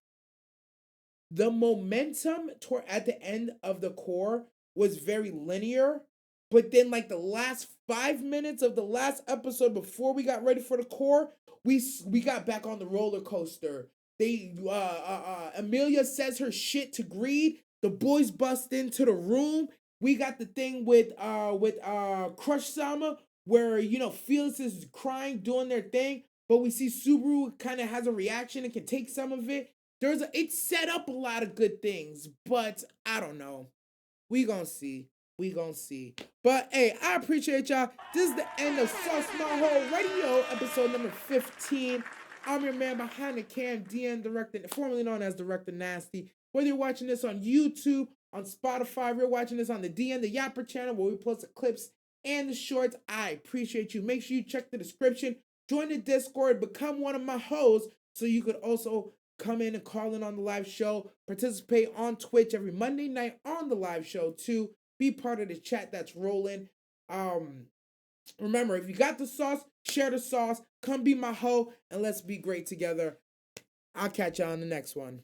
S1: The momentum at the end of the core was very linear, but then like the last 5 minutes of the last episode before we got ready for the core, we got back on the roller coaster. They Amelia says her shit to Greed. The boys bust into the room. We got the thing with Crush Sama where Felix is crying doing their thing, but we see Subaru kind of has a reaction and can take some of it. It set up a lot of good things, but I don't know. We gonna see. But hey, I appreciate y'all. This is the end of Sauce Maho Radio, episode number 15. I'm your man behind the cam, DN Director, formerly known as Director Nasty. Whether you're watching this on YouTube, on Spotify, if you're watching this on the DN the Yapper channel where we post the clips and the shorts, I appreciate you. Make sure you check the description, join the Discord, become one of my hosts so you could also come in and call in on the live show, participate on Twitch every Monday night on the live show too. Be part of the chat that's rolling. Remember, if you got the sauce, share the sauce. Come be my hoe, and let's be great together. I'll catch y'all on the next one.